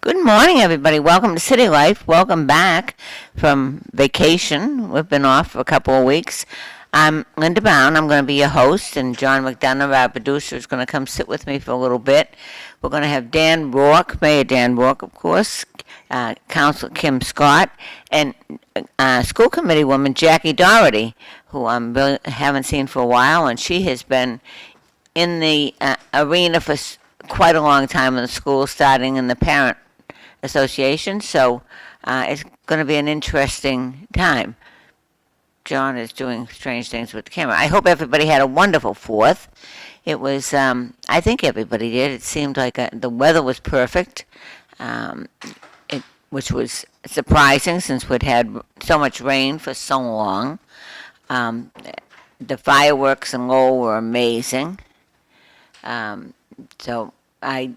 Good morning, everybody. Welcome to City Life. Welcome back from vacation. We've been off for a couple of weeks. I'm Linda Bown. I'm going to be your host, and John McDonough, our producer, is going to come sit with me for a little bit. We're going to have Dan Rourke, Mayor Dan Rourke, of course, Councilor Kim Scott, and school committee woman Jackie Doherty, who I haven't seen for a while, and she has been in the arena for quite a long time in the school, starting in the parent association, so it's going to be an interesting time. John is doing strange things with the camera. I hope everybody had a wonderful 4th. It was, I think everybody did. It seemed like the weather was perfect, which was surprising since we'd had so much rain for so long. The fireworks in Lowell were amazing. So I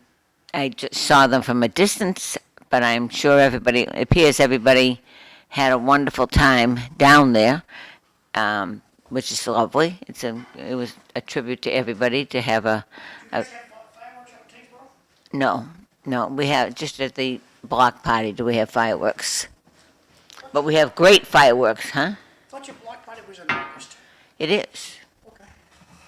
just saw them from a distance, but I'm sure it appears everybody had a wonderful time down there, which is lovely. It was a tribute to everybody to have a. No, we have just at the block party. Do we have fireworks? But we have great fireworks, huh? I thought your block party was in August. It is. Okay.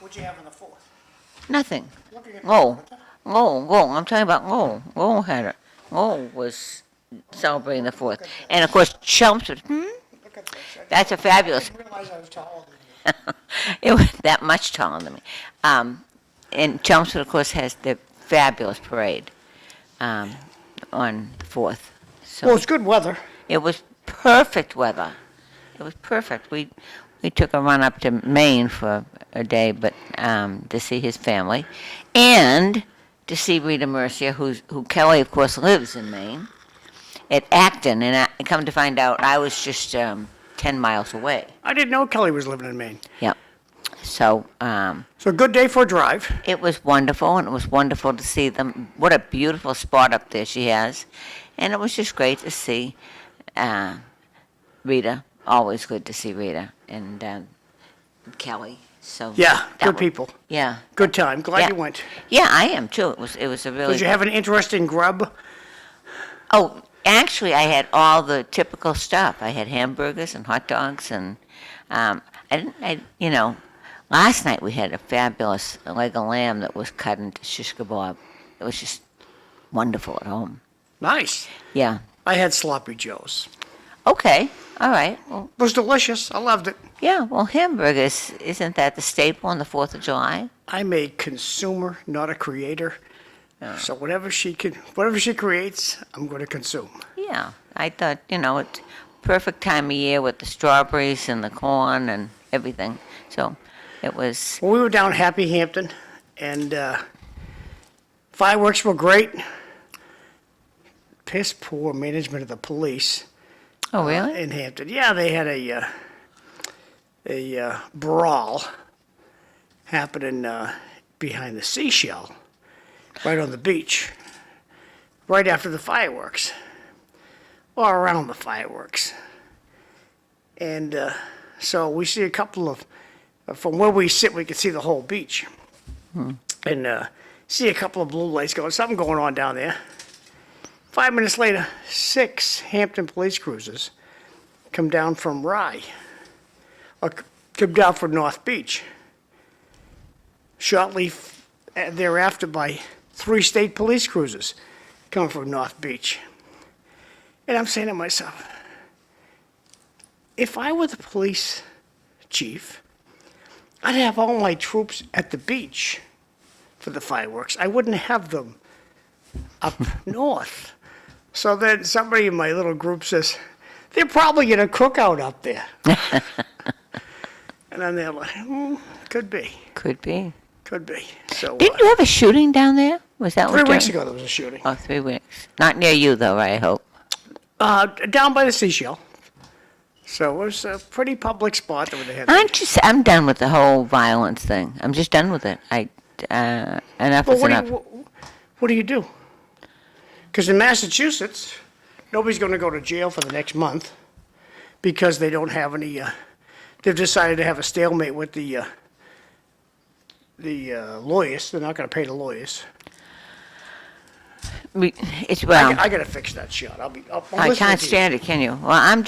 What'd you have on the 4th? Nothing. Looking at Lowell. I'm talking about Lowell. Lowell had it. Lowell was celebrating the 4th. And of course, Chelmsford. Look at this. That's a fabulous. I didn't realize I was taller than you. It was that much taller than me. And Chelmsford, of course, has the fabulous parade on the 4th. So Well, it's good weather. it was perfect weather. It was perfect. We took a run up to Maine for a day, but to see his family, and to see Rita Mercier, who Kelly, of course, lives in Maine, at Acton, and I come to find out I was just 10 miles away. I didn't know Kelly was living in Maine. Yep. So So a good day for a drive. it was wonderful, and it was wonderful to see them. What a beautiful spot up there she has. And it was just great to see Rita. Always good to see Rita and Kelly. So Yeah, that good was- people. Yeah. Good time. Glad Yeah. you went. Yeah, I am too. It was a really. Did you have an interesting grub? Oh, actually, I had all the typical stuff. I had hamburgers and hot dogs, and last night we had a fabulous leg of lamb that was cut into shish kebab. It was just wonderful at home. Nice. Yeah. I had sloppy joes. Okay. All right. Well, It was delicious. I loved it. yeah. Well, hamburgers, isn't that the staple on the 4th of July? I'm a consumer, not a creator. So whatever she creates, I'm going to consume. Yeah. I thought, it's perfect time of year with the strawberries and the corn and everything. So it was. Well, we were down Happy Hampton, and fireworks were great. Piss poor management of the police. Oh, really? In Hampton. Yeah, they had a brawl happening behind the seashell, right on the beach, right after the fireworks, or around the fireworks. And so we see a couple of, from where we sit, we can see the whole beach. And see a couple of blue lights going, something going on down there. 5 minutes later, 6 Hampton police cruisers come down from Rye, or come down from North Beach. Shortly thereafter by 3 state police cruisers coming from North Beach. And I'm saying to myself, if I were the police chief, I'd have all my troops at the beach for the fireworks. I wouldn't have them up north. So then somebody in my little group says, they're probably in a cookout up there. And I'm there like, could be. Could be. Could be. So Didn't you have a shooting down there? Was that 3 weeks ago there was a shooting. Oh, 3 weeks. Not near you, though, I hope. Down by the seashell. So it was a pretty public spot that they had. I'm done with the whole violence thing. I'm just done with it. Enough is enough. What do you do? Because in Massachusetts, nobody's going to go to jail for the next month because they don't have any, they've decided to have a stalemate with the lawyers. They're not going to pay the lawyers. It's, well, I got to fix that shot. I'm I listening can't to you. stand it, can you? Well,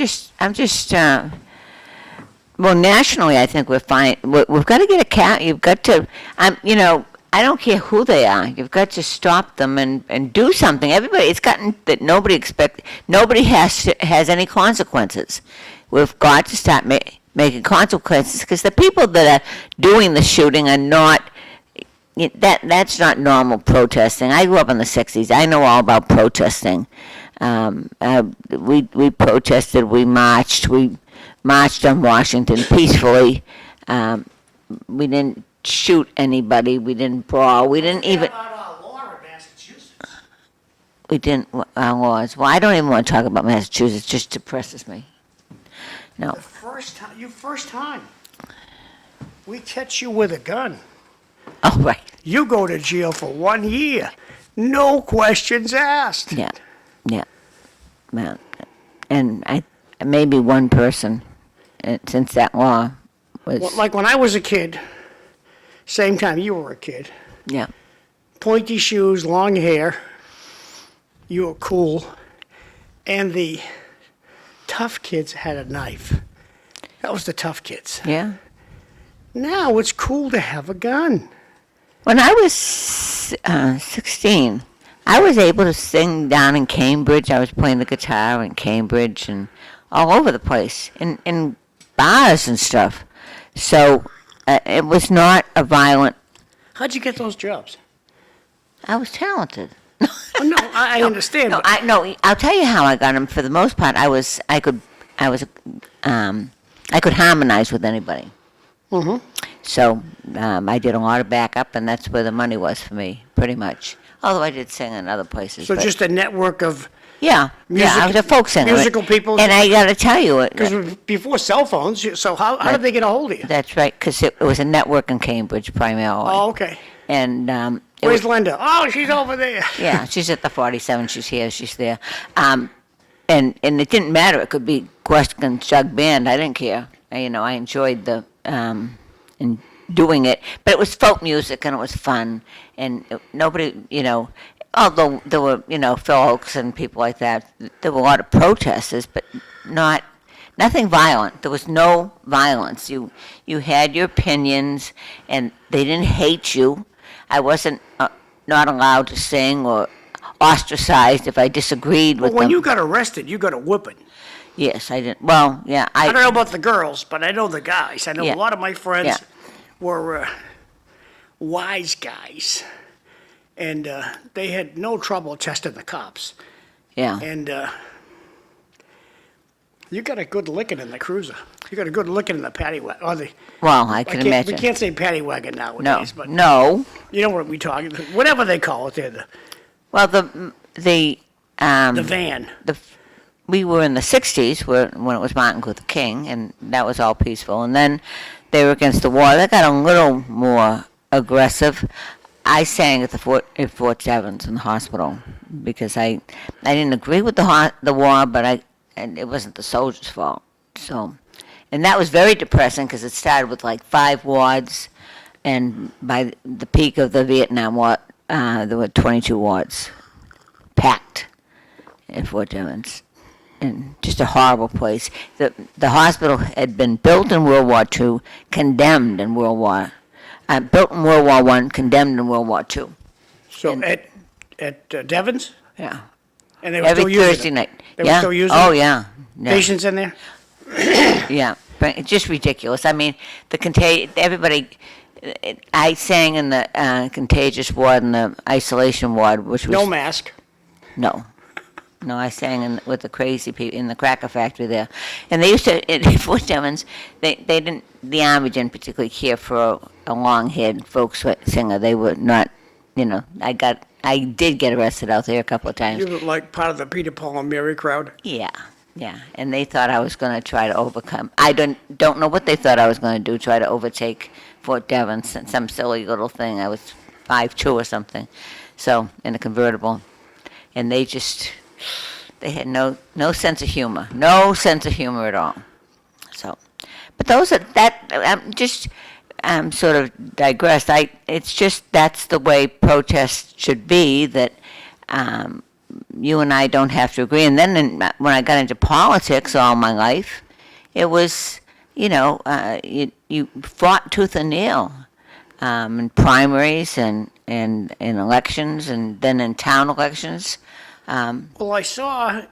well, nationally, I think we're fine. We've got to get a cat. You've got to, I don't care who they are. You've got to stop them and do something. Everybody, it's gotten that nobody has any consequences. We've got to start making consequences because the people that are doing the shooting are not. That's not normal protesting. I grew up in the '60s. I know all about protesting. We protested. We marched. We marched on Washington peacefully. We didn't shoot anybody. We didn't brawl. We didn't even. About our law in Massachusetts. We didn't. Our laws. Well, I don't even want to talk about Massachusetts. It just depresses me. No. The first time, we catch you with a gun. Oh, right. You go to jail for 1 year. No questions asked. Yeah. Well, and maybe one person since that law was. Well, like when I was a kid, same time you were a kid, Yeah. pointy shoes, long hair, you were cool, and the tough kids had a knife. That was the tough kids. Yeah. Now it's cool to have a gun. When I was 16, I was able to sing down in Cambridge. I was playing the guitar in Cambridge and all over the place, in bars and stuff. So it was not a violent. How'd you get those jobs? I was talented. Oh, no, I understand. No, but I'll tell you how I got them. For the most part, I could harmonize with anybody. Mhm. So I did a lot of backup, and that's where the money was for me, pretty much. Although I did sing in other places. So but just a network of, yeah, I was a folk singer. musical people. And I got to tell you, Because before cell phones, so how did they get a hold of you? that's right, because it was a network in Cambridge primarily. Oh, okay. And it Where's was, Linda? Oh, she's over there. yeah, she's at the 47. She's here. She's there. And it didn't matter. It could be Question Jug Band. I didn't care. I enjoyed the in doing it, but it was folk music and it was fun. And nobody, although there were folks and people like that, there were a lot of protesters, but nothing violent. There was no violence. You had your opinions, and they didn't hate you. I wasn't not allowed to sing or ostracized if I disagreed with But when them. you got arrested, you got a whipping. Yes, I didn't. Well, yeah, I don't know about the girls, but I know the guys. I know Yeah. a lot of my friends Yeah. were wise guys, and they had no trouble testing the cops. Yeah. And you got a good licking in the cruiser. You got a good licking in the paddy wagon. Or the, Well, I can imagine. We can't say paddy wagon No, nowadays, but no. you know what we talking. Whatever they call it, there, Well, the van. we were in the 60s when it was Martin Luther King, and that was all peaceful. And then they were against the war. They got a little more aggressive. I sang at at Fort Devens in the hospital because I didn't agree with the war, but and it wasn't the soldiers' fault. So, and that was very depressing because it started with like 5 wards, and by the peak of the Vietnam War, there were 22 wards packed at Fort Devens. And just a horrible place. The hospital had been built in World War II, condemned in built in World War I, condemned in World War II. So And- at Devon's, Yeah. and they were Every still using Thursday it. night. They were Yeah. still using Oh it? yeah. Yeah. Patients in there. Yeah. But it's just ridiculous. I mean, everybody. I sang in the contagious ward and the isolation ward, which was No mask. No. No, I sang with the crazy people in the cracker factory there. And they used to, at Fort Devens, they didn't, the Army didn't particularly care for a long-haired folk singer. They were not, I did get arrested out there a couple of times. You look like part of the Peter, Paul, and Mary crowd. Yeah, and they thought I was going to try to overcome. I don't know what they thought I was going to do, try to overtake Fort Devens, some silly little thing. I was 5'2" or something, so in a convertible, and they had no sense of humor, at all. So, but those are just sort of digressed. It's just that's the way protests should be. That you and I don't have to agree. And then when I got into politics all my life, it was you fought tooth and nail in primaries and in elections, and then in town elections. Well, I saw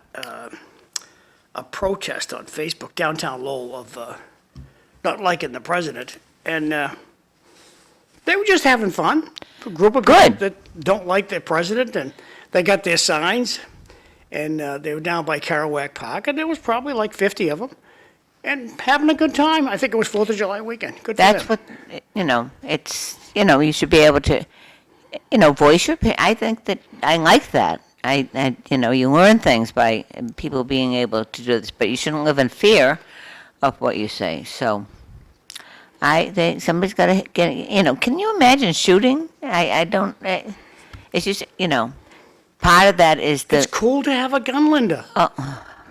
a protest on Facebook downtown Lowell of not liking the president, and they were just having fun. A group of people that don't like the president, and they got their signs, and they were down by Kerouac Park, and there was probably like 50 of them, and having a good time. I think it was 4th of July weekend. Good for That's them. what, it's, you should be able to, voice your opinion. I think that I like that. You learn things by people being able to do this, but you shouldn't live in fear of what you say. So, somebody's got to get. Can you imagine shooting? I don't. It's just part of that is It's cool to have a gun, Linda.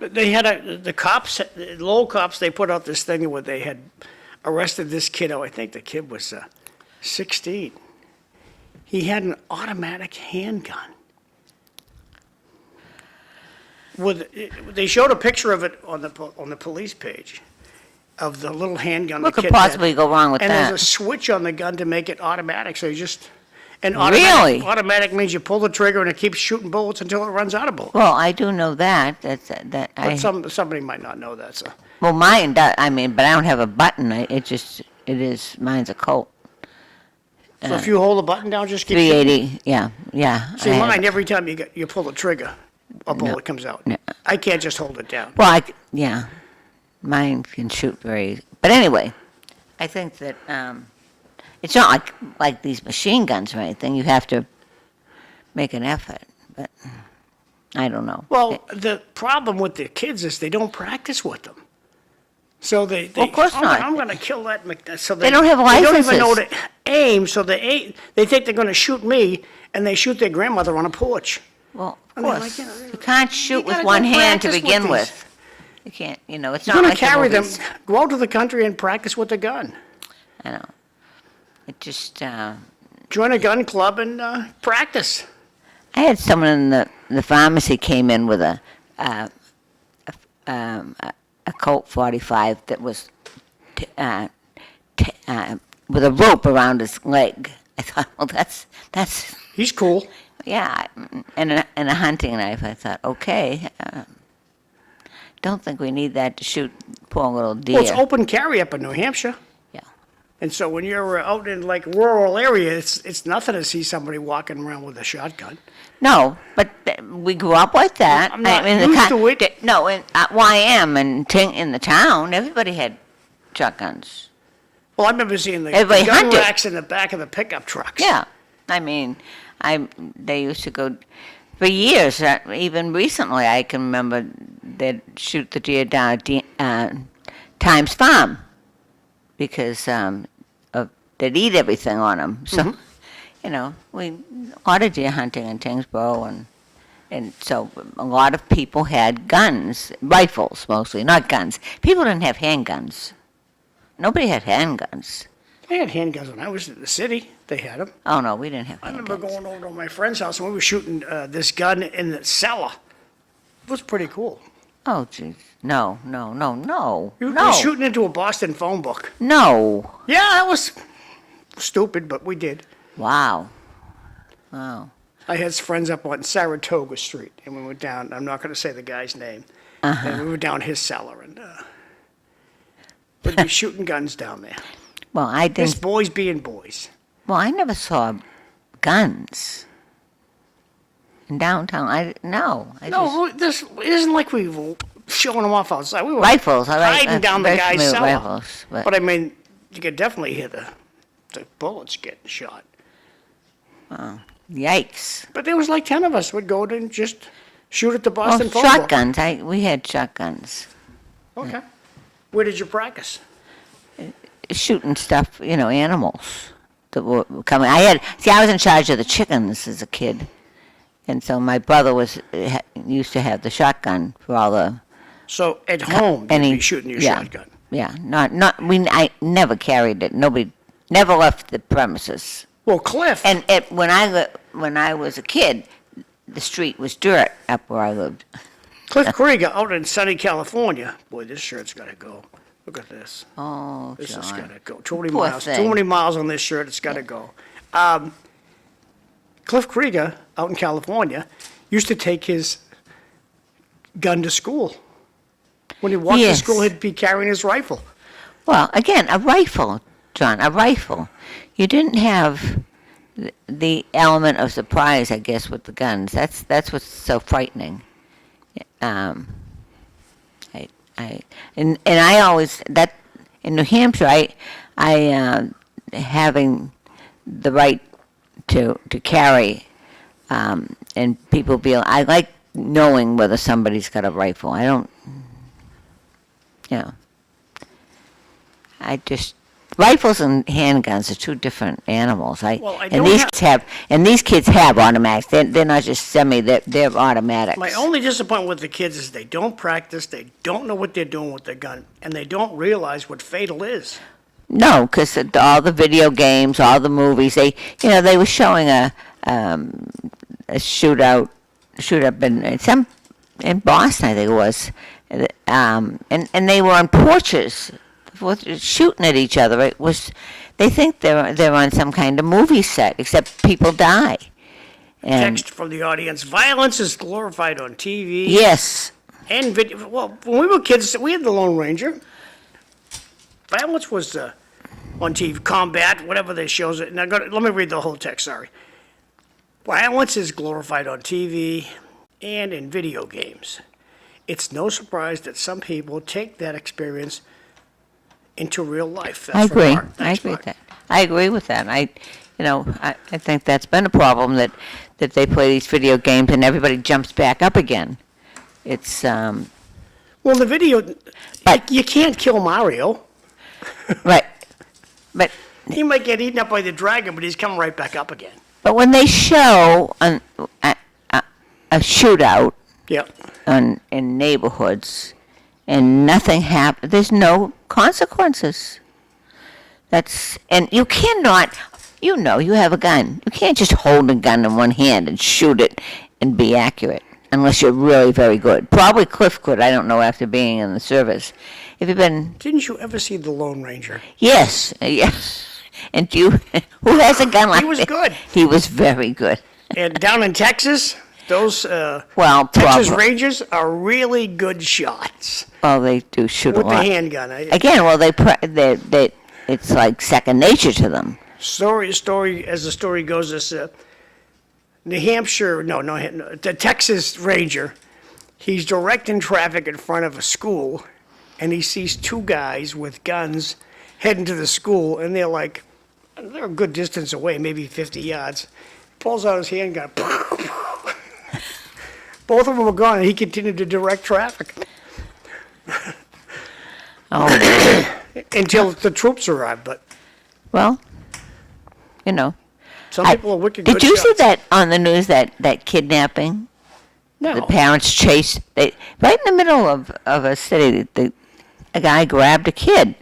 They had the cops, the Lowell cops. They put out this thing where they had arrested this kiddo. I think the kid was 16. He had an automatic handgun. They showed a picture of it on the police page of the little handgun. What the could kid had. possibly go wrong with and that? there's a switch on the gun to make it automatic. So you just Really? Automatic means you pull the trigger and it keeps shooting bullets until it runs out of bullets. Well, I do know that. But somebody might not know that. So. Well, mine does. But I don't have a button. Mine's a Colt. So if you hold the button down, just keep 380. Yeah. See, mine, every time you pull the trigger, a bullet comes out. No. I can't just hold it down. Well, mine can shoot But anyway, I think that it's not like these machine guns or anything. You have to make an effort. But I don't know. Well, the problem with the kids is they don't practice with them. So they Well, of course not. I'm going to kill that. So They don't have They don't even licenses. know to aim. So they think they're going to shoot me, and they shoot their grandmother on a porch. Well, of And they're course. like, You can't shoot with gotta one go hand to practice begin with these. with. You can't, it's You're not going to like the carry them. movies. Go out to the country and practice with the gun. I know. It just, Join a gun club and practice. I had someone in the pharmacy came in with a Colt 45 that was with a rope around his leg. I thought, well, that's He's cool. yeah, and a hunting knife. I thought, okay, don't think we need that to shoot poor little deer. Well, it's open carry up in New Hampshire. Yeah. And so when you're out in like rural area, it's nothing to see somebody walking around with a shotgun. No, but we grew up like that. I'm not used to it. No, in YM and in the town, everybody had shotguns. Well, I remember seeing the Everybody gun hunted. racks in the back of the pickup trucks. Yeah, they used to go for years. Even recently, I can remember they'd shoot the deer down at Times Farm because they'd eat everything on them. So, a lot of deer hunting in Tingsboro, and so a lot of people had guns, rifles mostly, not guns. People didn't have handguns. Nobody had handguns. They had handguns when I was in the city. They had them. Oh no, we didn't have I handguns. remember going over to my friend's house and we were shooting this gun in the cellar. It was pretty cool. Oh jeez, no. You were shooting into a Boston phone book. No. Yeah, that was stupid, but we did. Wow. I had friends up on Saratoga Street, and we went down. I'm not going to say the guy's name. And we were down his cellar, and we'd be shooting guns down there. Well, I Just didn't. boys being boys. Well, I never saw guns in downtown. No, this isn't like we were showing them off outside. We were Rifles. All right. hiding down the very guy's familiar with cellar. Rifles, But I mean, you could definitely hear the bullets getting shot. yikes. But there was like 10 of us would go and just shoot at the Well, Boston phone book. shotguns. We had shotguns. Okay. Where did you practice? Shooting stuff, animals that were coming. I was in charge of the chickens as a kid. And so my brother used to have the shotgun for all the. So at home, you'd be shooting your yeah, shotgun. Yeah, I never carried it. Nobody never left the premises. Well, Cliff. And when I was a kid, the street was dirt up where I lived. Cliff Krieger out in sunny California. Boy, this shirt's got to go. Look at this. Oh, This has John. got to go. Too many Poor miles. thing. Too many miles on this shirt. It's got to go. Cliff Krieger out in California used to take his gun to school. When he walked to Yes. school, he'd be carrying his rifle. Well, again, a rifle, John, a rifle. You didn't have the element of surprise, I guess, with the guns. That's what's so frightening. And I always that in New Hampshire, I having the right to carry, and people be. I like knowing whether somebody's got a rifle. I don't. I just rifles and handguns are two different animals. Well, I and don't these kids have automatics. They're not just semi. They're automatics. My only disappointment with the kids is they don't practice, they don't know what they're doing with their gun, and they don't realize what fatal is. No, because all the video games, all the movies, they were showing a shootout in Boston, I think it was, and they were on porches, shooting at each other. It was, they think they're on some kind of movie set, except people die. And Text from the audience, violence is glorified on TV. yes, And video. Well, when we were kids, we had the Lone Ranger. Violence was on TV, combat, whatever they shows it. Now, let me read the whole text, sorry. Violence is glorified on TV and in video games. It's no surprise that some people take that experience into real life. That's I from agree. Mark. I Thanks, agree Mark. with that. I agree with that. I think that's been a problem that they play these video games and everybody jumps back up again. It's Well, the video, But- you can't kill Mario. right, but He might get eaten up by the dragon, but he's coming right back up again. when they show a shootout Yep. in neighborhoods and nothing happens, there's no consequences. And you cannot. You have a gun. You can't just hold a gun in one hand and shoot it and be accurate unless you're really very good. Probably Cliff could. I don't know after being in the service. If you've been, Didn't you ever see The Lone Ranger? yes. And who has a gun like He was that? good. He was very good. And down in Texas, those Well, Texas probably. Rangers are really good shots Well, they do shoot with a the lot. handgun. Again, well, it's like second nature to them. Story as the story goes, this New Hampshire, the Texas Ranger, he's directing traffic in front of a school, and he sees two guys with guns heading to the school, and they're a good distance away, maybe 50 yards. Pulls out his handgun. Both of them were gone, and he continued to direct traffic Oh, until the troops arrived. But well, some people are wicked good Did you see shots. that on the news, that kidnapping? No. The parents chased, right in the middle of a city, a guy grabbed a kid,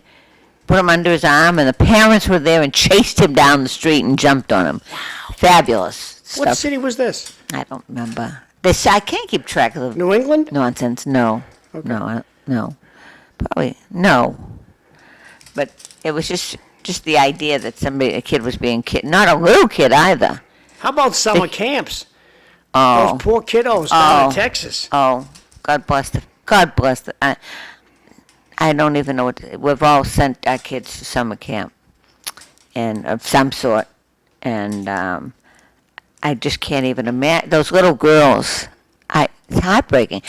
put him under his arm, and the parents were there and chased him down the street and jumped on him. Wow. Fabulous What stuff. city was this? I don't remember. I can't keep track of the New England? nonsense. No. Okay. No. Probably, no. But it was just the idea that a kid was being kidnapped. Not a little kid either. How about summer camps? Oh. Those poor kiddos down Oh. in Texas. Oh, God bless the. I don't even know we've all sent our kids to summer camp, and of some sort, and I just can't even imagine those little girls. It's heartbreaking.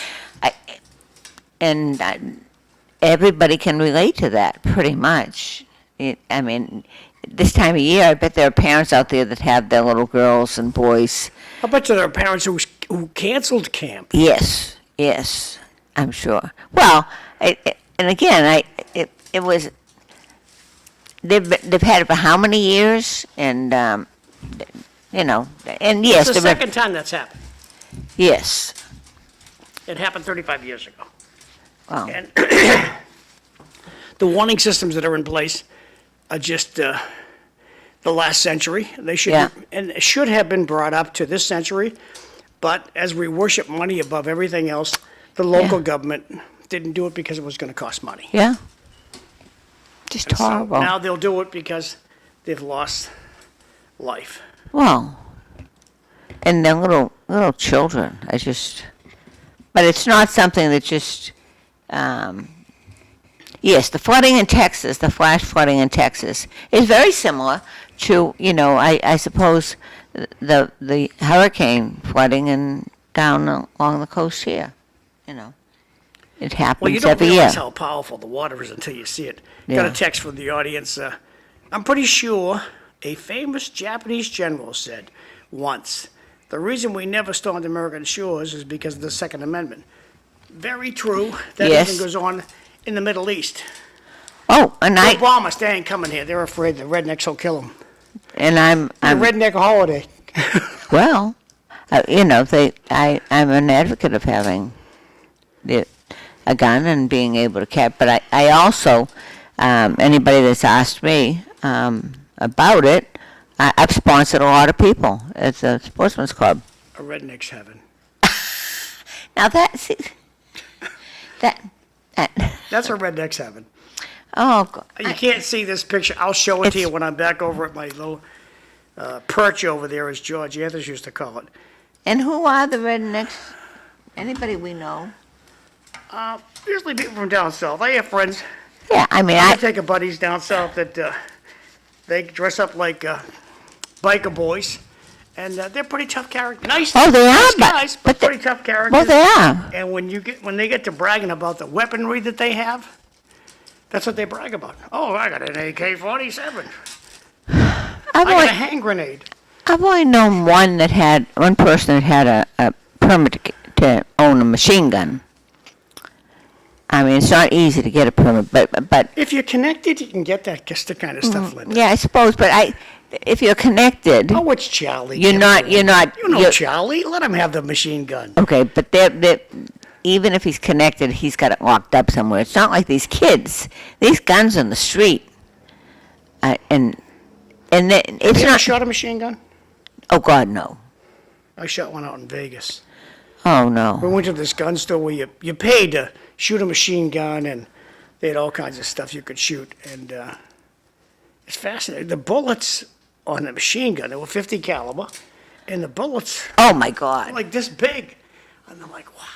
Everybody can relate to that pretty much. This time of year, I bet there are parents out there that have their little girls and boys. I bet you there are parents who canceled camp. Yes, I'm sure. Well, and again, it was. They've had it for how many years? And and yes, It's the second time that's happened. yes. It happened 35 years ago. Well, And the warning systems that are in place are just the last century. They should, Yeah. and it should have been brought up to this century. But as we worship money above everything else, the local government didn't do it because it was going to cost money. Yeah. Just So horrible. now they'll do it because they've lost life. Well, and then little children. But it's not something that just. Yes, the flooding in Texas, the flash flooding in Texas, is very similar to, I suppose the hurricane flooding down along the coast here. It happens Well, you don't every realize year. how powerful the water is until you see it. Yeah. Got a text from the audience. I'm pretty sure a famous Japanese general said once, the reason we never stormed American shores is because of the Second Amendment. Very true. That Yes. even goes on in the Middle East. Oh, and The I Obamas, they ain't coming here. They're afraid the rednecks will kill them. and I'm The redneck holiday. well, I'm an advocate of having a gun and being able to carry. But I also, anybody that's asked me about it, I've sponsored a lot of people. It's a sportsman's club. A redneck's heaven. Now that That's a redneck's heaven. oh, God. You can't see this picture. I'll show it to It's- you when I'm back over at my little perch over there, as George Anthes used to call it. And who are the rednecks? Anybody we know? Usually people from down south. I have friends. Yeah, I mean, I take a buddies down south that they dress up like biker boys, and they're pretty tough characters. Nice, Oh, they are, nice but- guys, but they- pretty tough characters. well, they are. And when they get to bragging about the weaponry that they have, that's what they brag about. Oh, I got an AK-47. I got a hand grenade. I've only known one person that had a permit to own a machine gun. I mean, it's not easy to get a permit, but If you're connected, you can get that just the kind of stuff, Linda. yeah, I suppose. But if you're connected, Oh, it's Charlie. you're not. You know you're- Charlie. Let him have the machine gun. Okay, but even if he's connected, he's got it locked up somewhere. It's not like these kids. These guns on the street, and it's Have you ever not. shot a machine gun? Oh God, no. I shot one out in Vegas. Oh We no. went to this gun store where you paid to shoot a machine gun, and they had all kinds of stuff you could shoot. And it's fascinating. The bullets on the machine gun, they were 50 caliber, and the bullets Oh my were God. like this big. And I'm like, wow.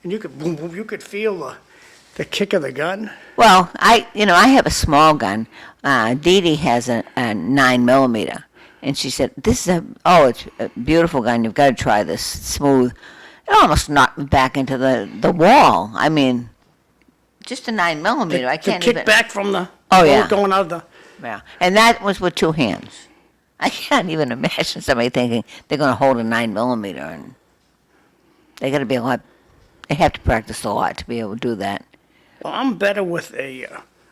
And you could boom, boom, you could feel the kick of the gun. Well, I have a small gun. Dee Dee has a 9mm, and she said, "This is it's a beautiful gun. You've got to try this. It's smooth." It almost knocked me back into the wall. I mean, just a 9mm. I The can't even. kickback from the Oh, bullet yeah. going out of the. Yeah, and that was with two hands. I can't even imagine somebody thinking they're going to hold a 9mm, and they got to be a lot. They have to practice a lot to be able to do that. Well, I'm better with a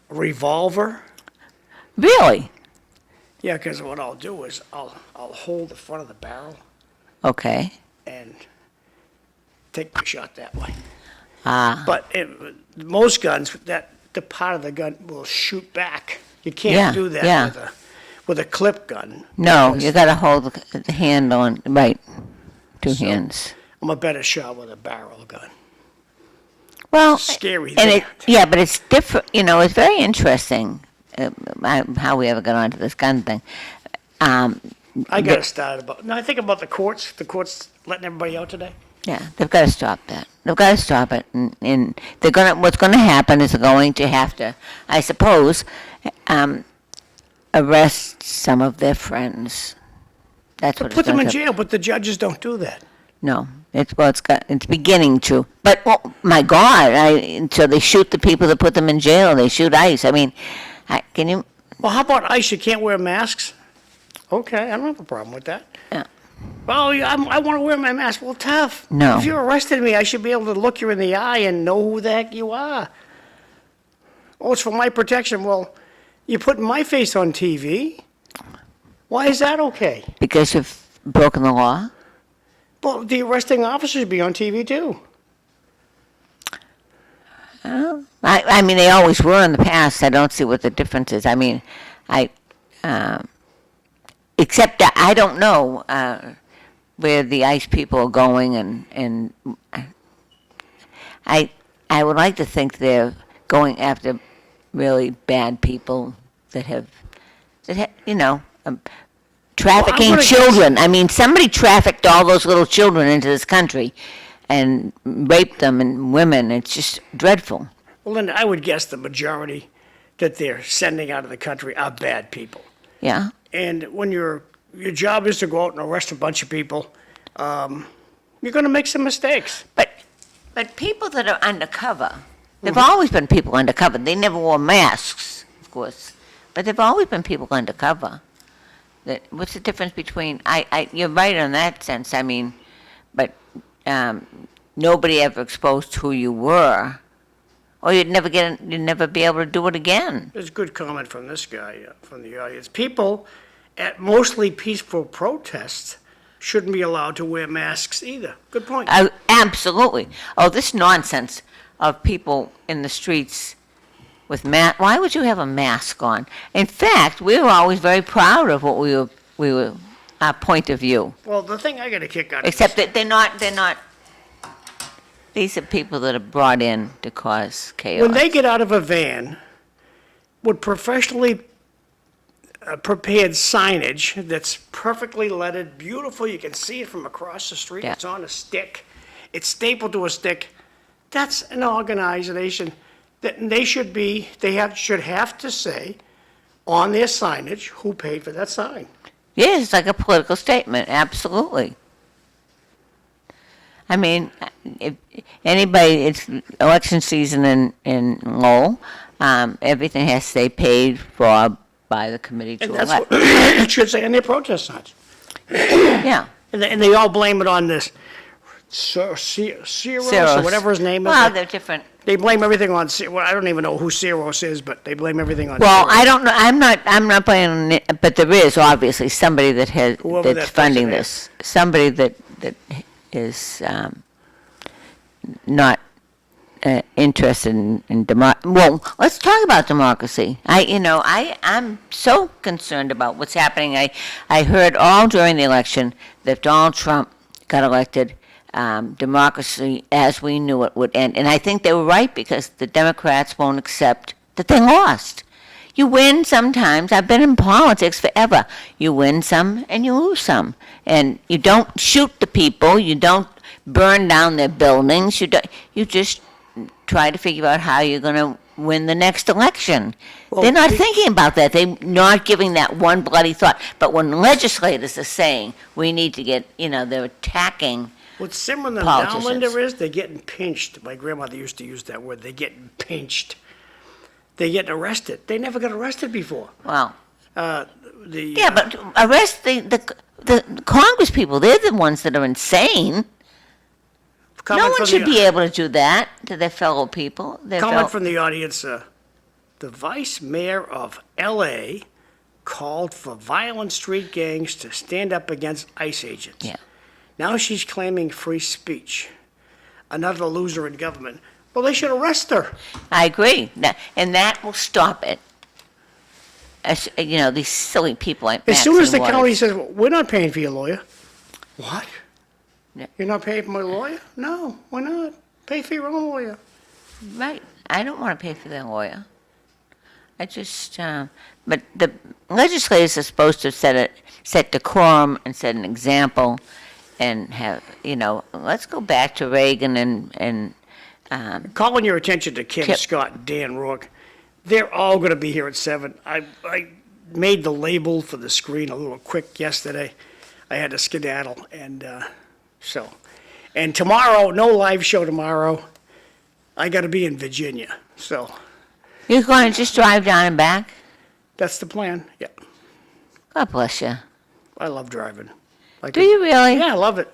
revolver. Really? Yeah, because what I'll do is I'll hold the front of the barrel Okay. and take the shot that way. Ah. But most guns, the part of the gun will shoot back. You can't Yeah, do that yeah. with a clip gun. No, because you got to hold the hand on, right, two hands. I'm a better shot with a barrel gun. Well, Scary and that. yeah, but it's different. It's very interesting how we ever got onto this gun thing. I got to start about. No, I think about the courts. The courts letting everybody out today. Yeah, they've got to stop that. They've got to stop it, and they're gonna. What's going to happen is they're going to have to, I suppose, arrest some of their friends. That's what Put it's them going in to. jail, but the judges don't do that. No, it's beginning to. But my God, so they shoot the people that put them in jail. They shoot ICE. I mean, can you? Well, how about ICE? You can't wear masks. Okay, I don't have a problem with that. Yeah. Well, I want to wear my mask. Well, tough. No. If you arrested me, I should be able to look you in the eye and know who the heck you are. Oh, it's for my protection. Well, you're putting my face on TV. Why is that okay? Because you've broken the law. Well, the arresting officer should be on TV too. I mean, they always were in the past. I don't see what the difference is. I mean, except that I don't know where the ICE people are going, and I would like to think they're going after really bad people that have trafficking gonna children. I mean, somebody trafficked all those little children into this country and raped them, and women. It's just dreadful. Well, Linda, I would guess the majority that they're sending out of the country are bad people. Yeah. And when your job is to go out and arrest a bunch of people, you're going to make some mistakes. But people that are undercover, there've always been people undercover. They never wore masks, of course, but there've always been people undercover. What's the difference between? You're right in that sense. I mean, but nobody ever exposed who you were, or you'd never be able to do it again. There's a good comment from this guy from the audience. People at mostly peaceful protests shouldn't be allowed to wear masks either. Good point. Absolutely. Oh, this nonsense of people in the streets with why would you have a mask on? In fact, we were always very proud of what we were our point of view. Well, the thing I got a kick out of Except that they're not, these are people that are brought in to cause chaos. when they get out of a van with professionally prepared signage that's perfectly lettered, beautiful, you can see it from across the street, Yeah. it's on a stick, it's stapled to a stick, that's an organization that should have to say on their signage who paid for that sign. Yes, it's like a political statement, absolutely. I mean, if anybody, it's election season in Lowell, everything has to stay paid for by the committee to And that's elect. what it should say on their protest signs. Yeah. And they all blame it on this Ciros or whatever his name is. Well, they're different. They blame everything on, well, I don't even know who Ciros is, but they blame everything on Well, Ciros. I don't know, I'm not blaming it, but there is obviously somebody that Whoever that's that funding person this. Somebody that is not interested in well, let's talk about democracy. I'm so concerned about what's happening. I heard all during the election that Donald Trump got elected, democracy as we knew it would end. And I think they were right, because the Democrats won't accept that they lost. You win sometimes. I've been in politics forever. You win some and you lose some. And you don't shoot the people. You don't burn down their buildings. You just try to figure out how you're going to win the next election. Well, They're not thinking about that. They're not giving that one bloody thought. But when legislators are saying we need to get, they're attacking. What's simmering them politicians. down, Linda, is they're getting pinched. My grandmother used to use that word. They're getting pinched. They're getting arrested. They never got arrested before. Well, But arrest the Congress people. They're the ones that are insane. No one should be able to do that to their fellow people. Comment from the audience, the vice mayor of L.A. called for violent street gangs to stand up against ICE agents. Yeah. Now she's claiming free speech. Another loser in government. Well, they should arrest her. I agree. And that will stop it. These silly people like As soon as the Waters. county says, well, we're not paying for your lawyer. What? Yeah. You're not paying for my lawyer? No, why not? Pay for your own lawyer. Right. I don't want to pay for their lawyer. I just, but the legislators are supposed to set decorum and set an example and have, let's go back to Reagan and Calling your attention to Kim Kip. Scott and Dan Rourke. They're all going to be here at 7. I made the label for the screen a little quick yesterday. I had to skedaddle, and and tomorrow, no live show tomorrow. I got to be in Virginia, so you're going to just drive down and back? that's the plan. Yeah, God bless you. I love driving. Do you really? Yeah, I love it.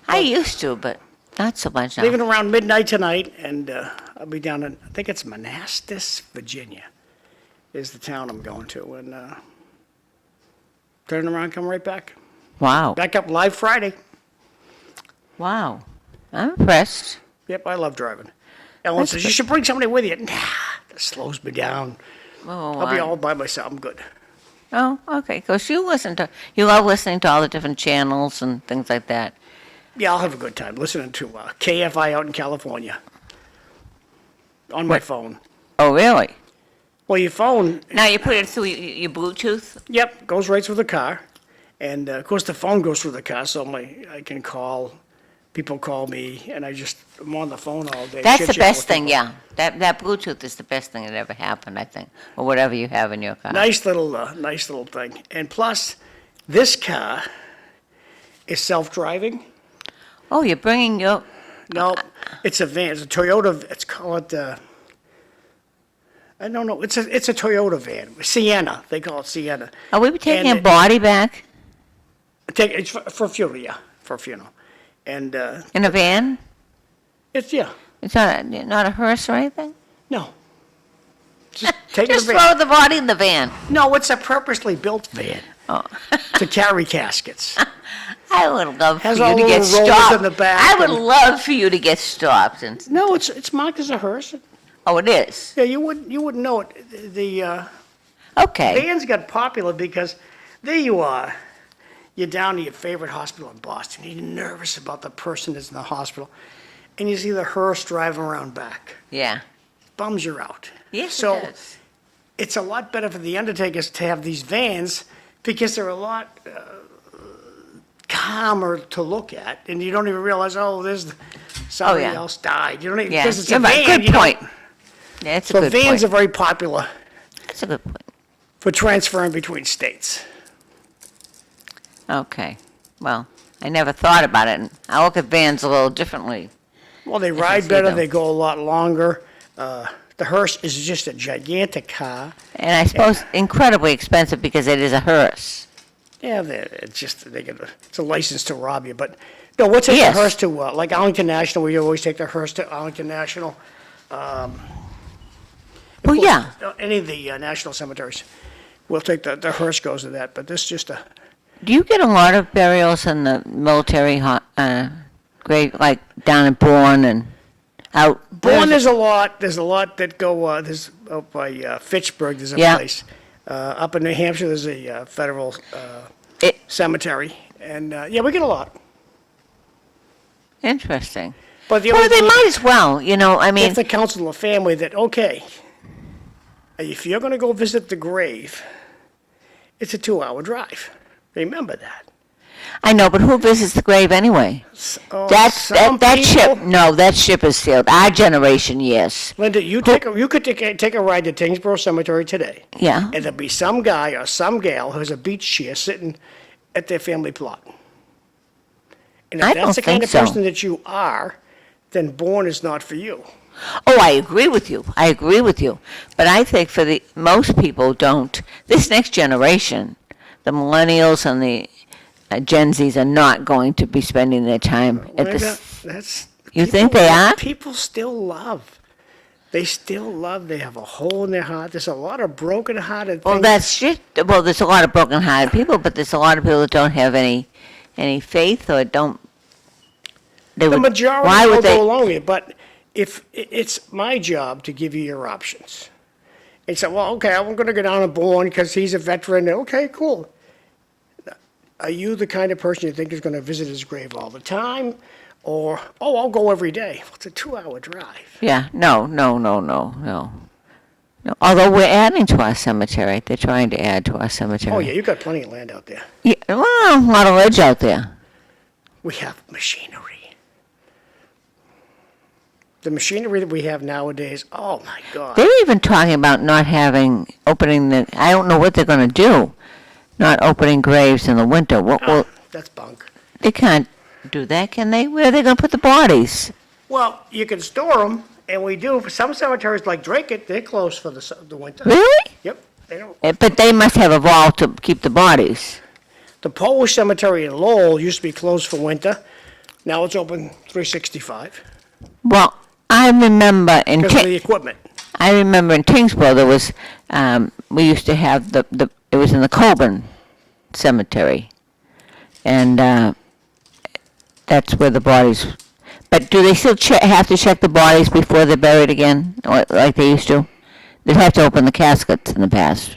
I used to, but not so much now. Leaving around midnight tonight, and I'll be down in, I think it's Manassas, Virginia, is the town I'm going to, and turn around, come right back. Wow. Back up live Friday. Wow. I'm impressed. Yep, I love driving. Ellen That's says, good. you should bring somebody with you. Nah, that slows me down. Oh, I'll be all by myself. I'm good. Oh, okay. Because you love listening to all the different channels and things like that. Yeah, I'll have a good time listening to KFI out in California on my phone. Oh, really? Well, your phone, Now you put it through your Bluetooth? yep, goes right through the car. And of course, the phone goes through the car, so I can call, people call me, and I'm on the phone all day. That's the chit-chat best with thing, people. yeah. That Bluetooth is the best thing that ever happened, I think, or whatever you have in your car. Nice little thing. And plus, this car is self-driving. Oh, you're bringing your, No, it's a van. It's a Toyota. It's called. I don't know. It's a Toyota van. Sienna. They call it Sienna. are we taking And a body back it's for funeral. Yeah, for funeral. And in a van? it's yeah. It's not a hearse or anything? No. Just take Just the van. throw the body in the van. No, it's a purposely built van Oh. to carry caskets. I would love for Has you all to the get little rollers stopped. in the back I would and- love for you to get stopped. And No, it's marked as a hearse. oh, it is. Yeah, you wouldn't know it. The Okay. vans got popular because there you are. You're down to your favorite hospital in Boston. You're nervous about the person that's in the hospital, and you see the hearse driving around back. Yeah. Bums you out. Yes, So it does. it's a lot better for the undertakers to have these vans because they're a lot calmer to look at, and you don't even realize, oh, somebody yeah. else died. You don't even Yeah. because it's a You're right. van. Good you don't- point. Yeah, it's a So good vans point. are very popular That's a good point. for transferring between states. Okay. Well, I never thought about it. And I look at vans a little differently. Well, they can ride see better, them. they go a lot longer. The hearse is just a gigantic car. And I suppose incredibly expensive because it is a hearse. Yeah, it's a license to rob you, but, no, we'll take the Yes. hearse to, like Arlington National, we always take the hearse to Arlington National. Well, yeah. Any of the national cemeteries, we'll take the hearse goes to that, but this is just Do you get a lot of burials in the military grave, like down in Bourne and out? Bourne, there's a lot that go, there's out by Fitchburg, there's a Yeah. place. Up in New Hampshire, there's a federal It- cemetery, and, yeah, we get a lot. Interesting. But the Well, only they might as well, I mean, if the council of family that, okay, if you're gonna go visit the grave, it's a 2-hour drive. Remember that. I know, but who visits the grave anyway? Oh, That some ship, people- no, that ship is sailed. Our generation, yes. Linda, you could take a ride to Tingsboro Cemetery today, Yeah. and there'll be some guy or some gal who has a beach chair sitting at their family plot. And if I that's don't the kind think of so. person that you are, then Bourne is not for you. Oh, I agree with you. I agree with you. But I think for most people don't. This next generation, the millennials and the Gen Zs are not going to be spending their time at Linda, this. that's. You people think they love- are? People still love. They still love. They have a hole in their heart. There's a lot of broken-hearted Well, things. that's shit. Well, there's a lot of broken-hearted people, but there's a lot of people that don't have any faith or don't. They The would, majority why will would they? go along with it, but if it's my job to give you your options. And say, well, okay, I'm going to go down and Bourne because he's a veteran. Okay, cool. Are you the kind of person you think is going to visit his grave all the time? Or, oh, I'll go every day. Well, it's a 2-hour drive. Yeah, no. Although we're adding to our cemetery, they're trying to add to our cemetery. Oh, yeah, you've got plenty of land out there. Yeah, well, a lot of ledge out there. We have machinery. The machinery that we have nowadays, oh, my God. They're even talking about not opening the. I don't know what they're going to do. Not opening graves in the winter. Well, That's bunk. they can't do that, can they? Where are they going to put the bodies? Well, you can store them, and we do. Some cemeteries like Drake, they're closed for the winter. Really? Yep, they don't. But they must have a vault to keep the bodies. The Polish Cemetery in Lowell used to be closed for winter. Now it's open 365 Well, I remember in because of the equipment. Tingsboro there was we used to have it was in the Coburn Cemetery, and that's where the bodies. But do they still have to check the bodies before they're buried again, like they used to? They'd have to open the caskets in the past.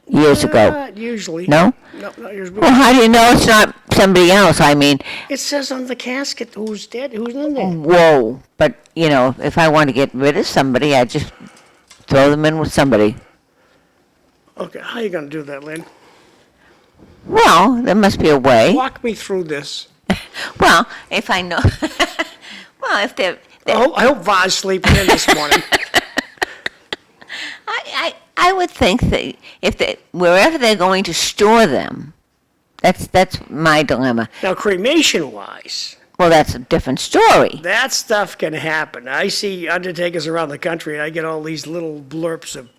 years ago? Not usually. No? No, not usually. Well, how do you know it's not somebody else? I mean, It says on the casket who's dead, who's in there. whoa. But, you know, if I want to get rid of somebody, I just throw them in with somebody. Okay, how are you going to do that, Lynn? Well, there must be a way. Walk me through this. Well, if I know. Well, if they're. I hope Va's sleeping in this morning. I would think that if they, wherever they're going to store them, that's my dilemma. Now, cremation-wise, Well, that's a different story. that stuff can happen. I see undertakers around the country, and I get all these little blurps of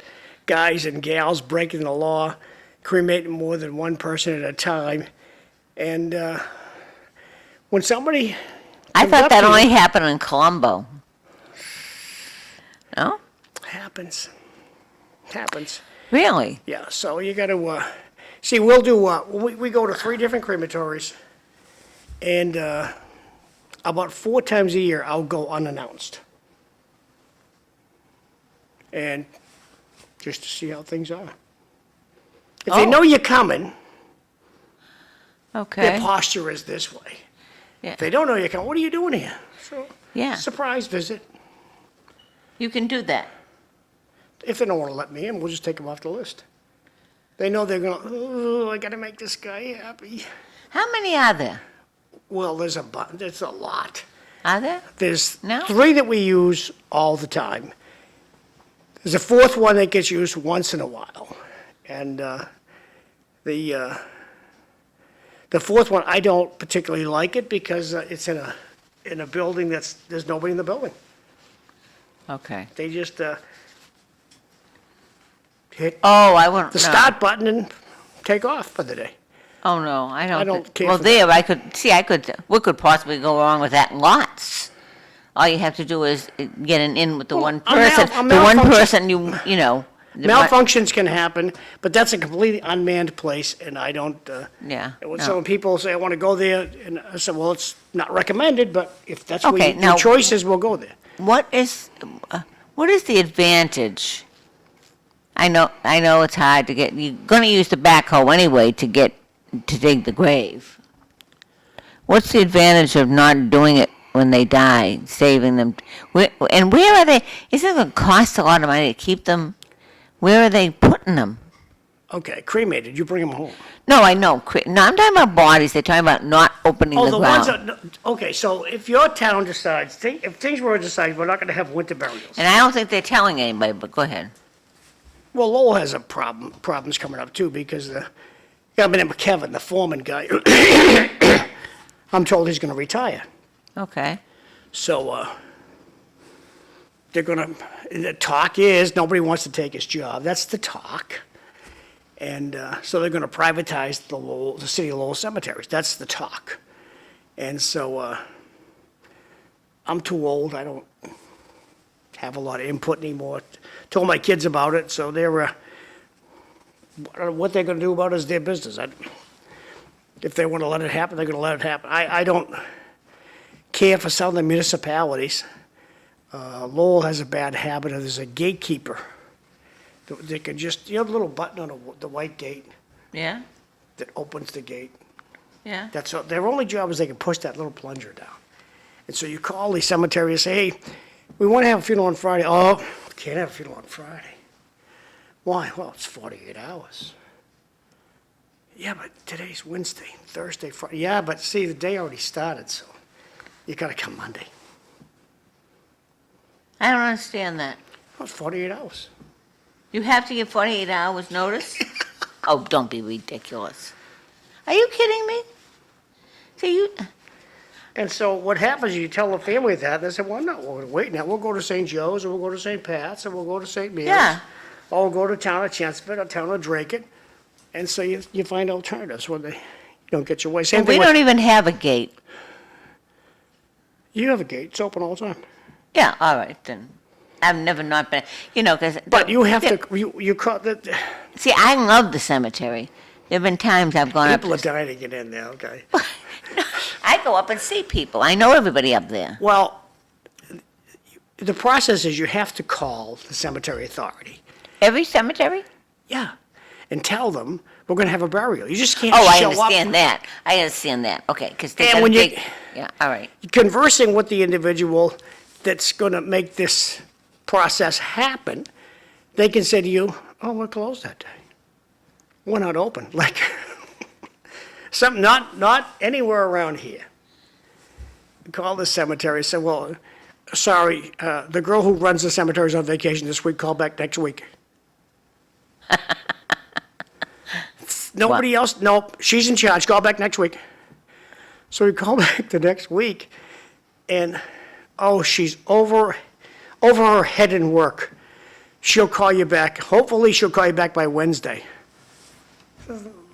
guys and gals breaking the law, cremating more than one person at a time. And when somebody I comes thought up that to you- only happened in Colombo. No? happens. Really? Yeah, so you got to see. We'll do. We go to 3 different crematories, and about 4 times a year I'll go unannounced, and just to see how things are. If they Oh. know you're coming, Okay. their posture is this way. Yeah. If they don't know you're coming, what are you doing here? So, Yeah. surprise visit. You can do that. If they don't want to let me in, we'll just take them off the list. They know they're going, oh, I got to make this guy happy. How many are there? Well, there's a lot. Are there? There's No? 3 that we use all the time. There's a 4th one that gets used once in a while. And the 4th one, I don't particularly like it because it's in a building there's nobody in the building. Okay. They just hit Oh, I wouldn't. the no. start button and take off for the day. Oh, no, I don't. I don't care Well, for there, what could possibly go wrong with that? Lots. All you have to do is get an in with the one a mal- person. a The one malfunction- person you know. the one- Malfunctions can happen, but that's a completely unmanned place, and I don't. Yeah. And when no. some people say, I want to go there, and I said, well, it's not recommended, but if that's Okay, what now- your choice is, we'll go there. What is the advantage? I know it's hard to get. You're going to use the backhoe anyway to dig the grave. What's the advantage of not doing it when they die, saving them? Where are they? Isn't it going to cost a lot of money to keep them? Where are they putting them? Okay, cremated, you bring them home. No, I know. No, I'm talking about bodies. They're talking about not opening Oh, the the ground. ones that, okay, so if your town decides, if things were decided, we're not going to have winter burials. And I don't think they're telling anybody. But go ahead. Well, Lowell has problems coming up too, because the guy named Kevin, the foreman guy, I'm told he's going to retire. Okay. So, they're gonna, the talk is, nobody wants to take his job, that's the talk. And, so they're gonna privatize the city of Lowell cemeteries, that's the talk. And so, I'm too old, I don't have a lot of input anymore. Told my kids about it, so they're, what they're gonna do about it is their business. If they wanna let it happen, they're gonna let it happen. I don't care for some of the municipalities. Lowell has a bad habit of, there's a gatekeeper. They can just, you have a little button on the white gate Yeah. that opens the gate. Yeah. That's all, their only job is they can push that little plunger down. And so you call the cemetery and say, hey, we want to have a funeral on Friday. Oh, we can't have a funeral on Friday. Why? Well, it's 48 hours. Yeah, but today's Wednesday, Thursday, Friday. Yeah, but see, the day already started, so you gotta come Monday. I don't understand that. Well, it's 48 hours. You have to give 48 hours notice? Oh, don't be ridiculous. Are you kidding me? See, you. And so what happens, is you tell the family that, they say, well, no, we'll wait now, we'll go to St. Joe's, or we'll go to St. Pat's, or we'll go to St. Mary's. Yeah. Or we'll go to town of Chancellor, or town of Drake. And so you find alternatives when you don't get your way. Same We thing don't with, even have a gate. you have a gate, it's open all the time. Yeah, all right, then. I've never not been, because. But you have to, you call, See, I love the cemetery. There have been times I've gone people are up. dying to get in there, okay? I go up and see people. I know everybody up there. Well, the process is you have to call the cemetery authority. Every cemetery? Yeah. and tell them we're going to have a burial. You just can't Oh, I show up. understand that. I understand that. Okay, because And when you- yeah, all right. Conversing with the individual that's going to make this process happen, they can say to you, oh, we're closed that day. We're not open. Like, something not anywhere around here. Call the cemetery, say, well, sorry, the girl who runs the cemetery is on vacation this week, call back next week. Nobody else, nope, she's in charge, call back next week. So we call back the next week, and, oh, she's over her head in work. She'll call you back, hopefully she'll call you back by Wednesday.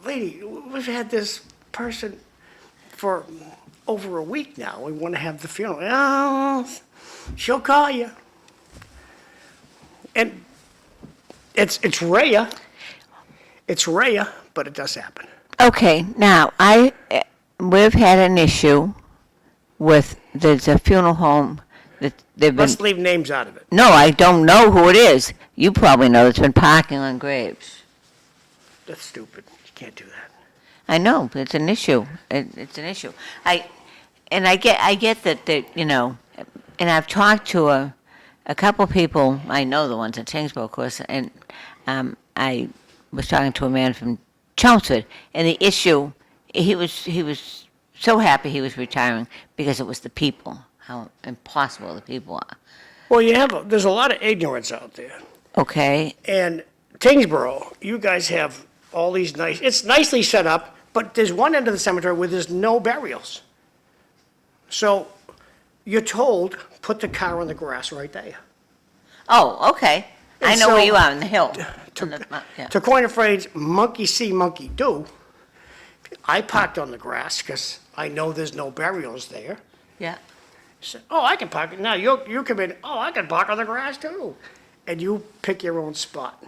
Lady, we've had this person for over a week now, we want to have the funeral. Oh, she'll call you. And it's rare. It's rare, but it does happen. Okay, now, we've had an issue with, there's a funeral home that they've been, Let's leave names out of it. no, I don't know who it is. You probably know, it's been parking on graves. That's stupid. You can't do that. I know, but it's an issue. It's an issue. I get that, you know, and I've talked to a couple people, I know the ones in Tewksbury, of course, and I was talking to a man from Chelmsford, and the issue, he was so happy he was retiring because it was the people, how impossible the people are. Well, there's a lot of ignorance out there. Okay, And Tingsboro, you guys have all these it's nicely set up, but there's one end of the cemetery where there's no burials. So you're told, put the car on the grass right there. oh, okay. I And know where so- you are, in the hill. Yeah. To coin a phrase, monkey see, monkey do, I parked on the grass because I know there's no burials there. Yeah. Said, oh, I can park, now you come in, oh, I can park on the grass too. And you pick your own spot.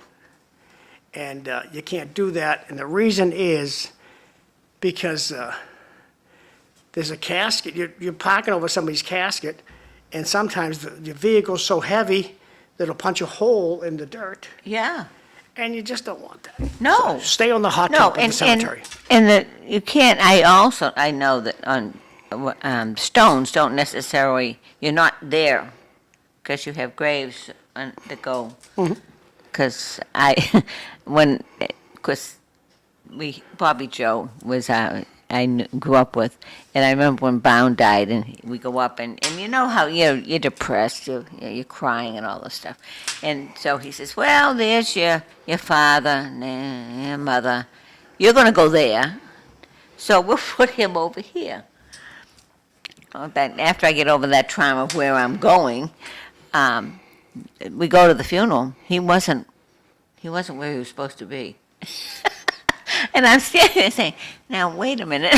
And you can't do that, and the reason is because there's a casket, you're parking over somebody's casket, and sometimes your vehicle's so heavy that it'll punch a hole in the dirt, Yeah. and you just don't want that. No. So stay on the hot No, top of the and cemetery. you can't. I know that on stones don't necessarily. You're not there because you have graves that go. Because Bobby Joe was grew up with, and I remember when Bown died, and we go up, and you know how you're depressed, you're crying and all this stuff, and so he says, well, there's your father and your mother, you're going to go there, so we'll put him over here. After I get over that trauma of where I'm going, we go to the funeral. He wasn't where he was supposed to be. And I'm standing there saying, now, wait a minute.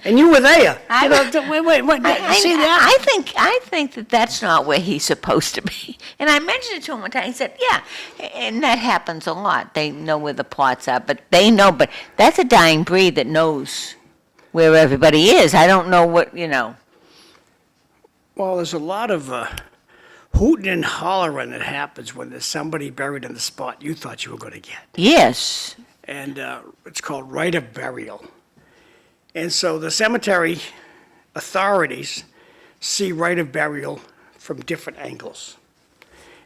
And you were there. I- You know, wait, see that? I think that that's not where he's supposed to be. And I mentioned it to him one time. He said, yeah, and that happens a lot. They know where the plots are, but that's a dying breed that knows where everybody is. I don't know what. Well, there's a lot of hooting and hollering that happens when there's somebody buried in the spot you thought you were going to get. Yes. And it's called right of burial. And so the cemetery authorities see right of burial from different angles.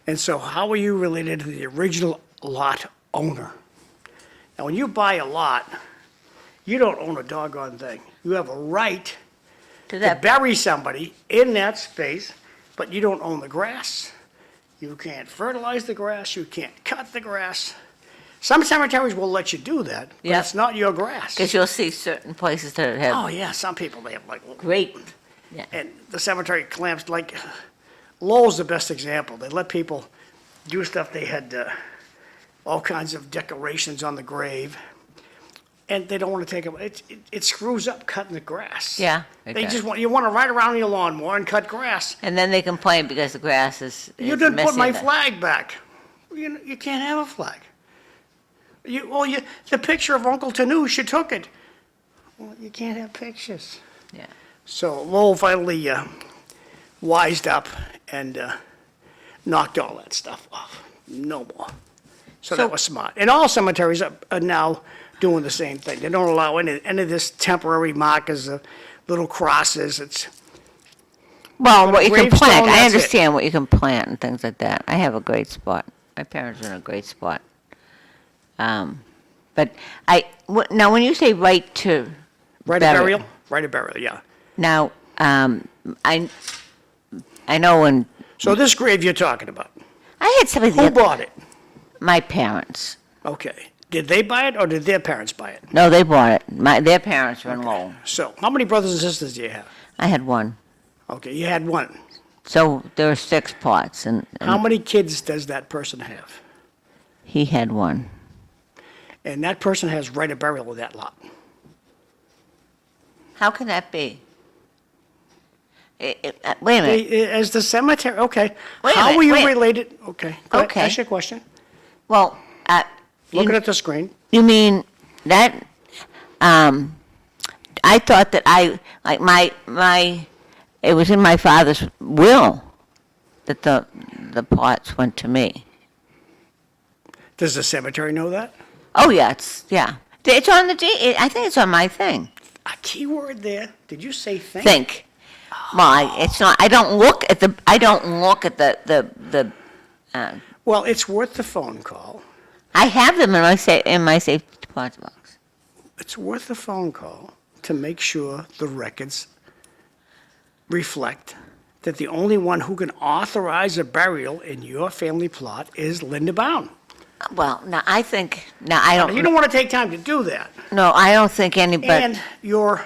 And so how are you related to the original lot owner? Now, when you buy a lot, you don't own a doggone thing. You have a right to bury somebody in that space, but you don't own the grass. You can't fertilize the grass. You can't cut the grass. Some cemeteries will let you do that, but Yeah. it's not your grass. Because you'll see certain places that have Oh, yeah, some people, they have like, great. Yeah. and the cemetery clamps, like, Lowell's the best example. They let people do stuff. They had all kinds of decorations on the grave, and they don't want to take them. It screws up cutting the grass. Yeah, They it does. just you want to ride around your lawnmower and cut grass. And then they complain because the grass is You didn't put missing my the- flag back. You can't have a flag. The picture of Uncle Tanoosh, you took it. Well, you can't have pictures. Yeah. So Lowell finally wised up and knocked all that stuff off. No more. So that was smart. And all cemeteries are now doing the same thing. They don't allow any of this temporary markers, little crosses. It's Well, what you can gravestone, plant, I that's it. understand what you can plant and things like that. I have a great spot. My parents are in a great spot. But now when you say right to right of burial. Right of burial, yeah. now, I know when So this grave you're talking about, I had somebody, who bought it? my parents. Okay. Did they buy it or did their parents buy it? No, they bought it. Their parents were in Lowell. So how many brothers and sisters do you have? I had one. Okay, you had one. So there were 6 plots, and How many kids does that person have? he had one. And that person has right of burial with that lot. How can that be? Wait a minute. As the cemetery, okay. Wait a How minute, were you wait. related? Okay, go ahead, Okay. ask your question. Well, Looking at the screen. you mean that? I thought that it was in my father's will that the plots went to me. Does the cemetery know that? Oh yeah, it's on the deed. I think it's on my thing. A key word there. Did you say think? Think. Well, it's not. I don't look at the. Well, it's worth the phone call. I have them in my safe deposit box. It's worth a phone call to make sure the records reflect that the only one who can authorize a burial in your family plot is Linda Bown. Well, now I think I don't. You don't want to take time to do that. No, I don't think anybody. And you're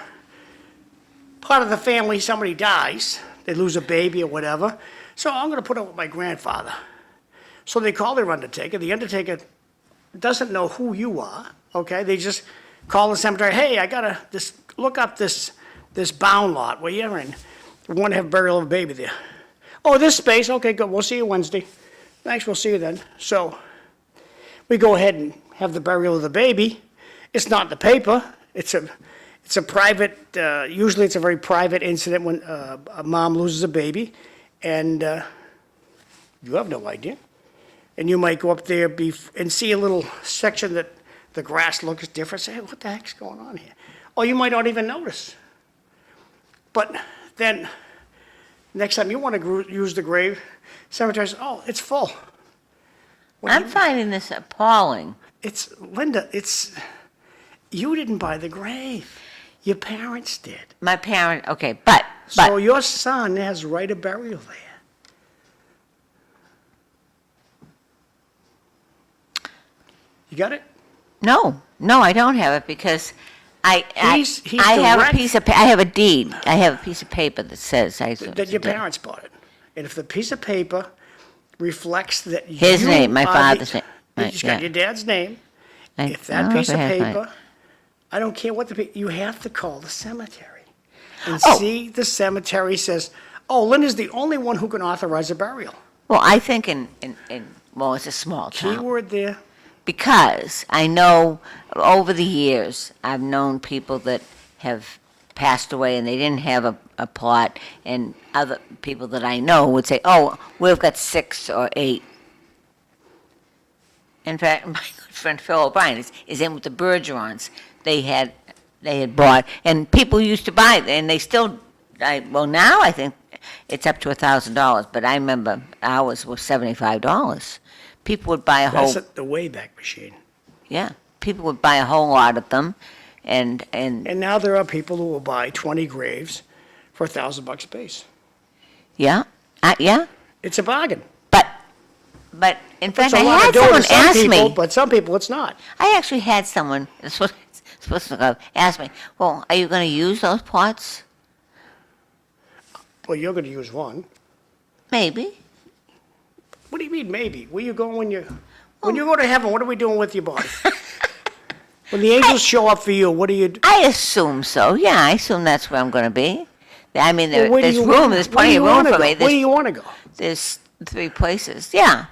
part of the family, somebody dies, they lose a baby or whatever, so I'm going to put up with my grandfather. So they call their undertaker. The undertaker doesn't know who you are, okay? They just call the cemetery, hey, I got to look up this Bown lot where you're in. We want to have burial of a baby there. Oh, this space, okay, good, we'll see you Wednesday. Thanks, we'll see you then. So we go ahead and have the burial of the baby. It's not in the paper. It's a private, usually it's a very private incident when a mom loses a baby, and you have no idea. And you might go up there and see a little section that the grass looks different, say, hey, what the heck's going on here? Or you might not even notice. But then, next time you want to use the grave, cemetery says, oh, it's full. I'm finding this appalling. Linda, you didn't buy the grave. Your parents did. My parent, okay, but So your son has right of burial there. You got it? no, I don't have it because I He's have direct- a piece of I have a deed. I have a piece of paper that says That your parents bought it. And if the piece of paper reflects that His you name, my are father's the- name. Right, It's got yeah. your dad's name. If I that don't know piece if of I have mine. paper, I don't care what you have to call the cemetery. And Oh. see, the cemetery says, oh, Linda's the only one who can authorize a burial. Well, I think well, it's a small town. Keyword there. Because I know over the years, I've known people that have passed away and they didn't have a plot, and other people that I know would say, oh, we've got 6 or 8. In fact, my good friend Phil O'Brien is in with the Bergerons. They had bought, and people used to buy, and they still, now I think it's up to $1,000, but I remember ours was $75. People would buy a whole, That's the Wayback Machine. yeah, people would buy a whole lot of them, and And now there are people who will buy 20 graves for $1,000 a piece. yeah, yeah, It's a bargain. but in fact, It's a I lot had of dough someone to some ask people, me, but some people it's not. I actually had someone, supposed to go, ask me, well, are you going to use those plots? Well, you're going to use one. Maybe. What do you mean, maybe? Where you going when you go to heaven? What are we doing with your body? When the angels show up for you, what do you do? I assume so. Yeah, I assume that's where I'm going to be. I mean, Well, where do there's you room. wanna- There's where plenty do of you room wanna for go? me. Where do you want to go? There's 3 places. Yeah,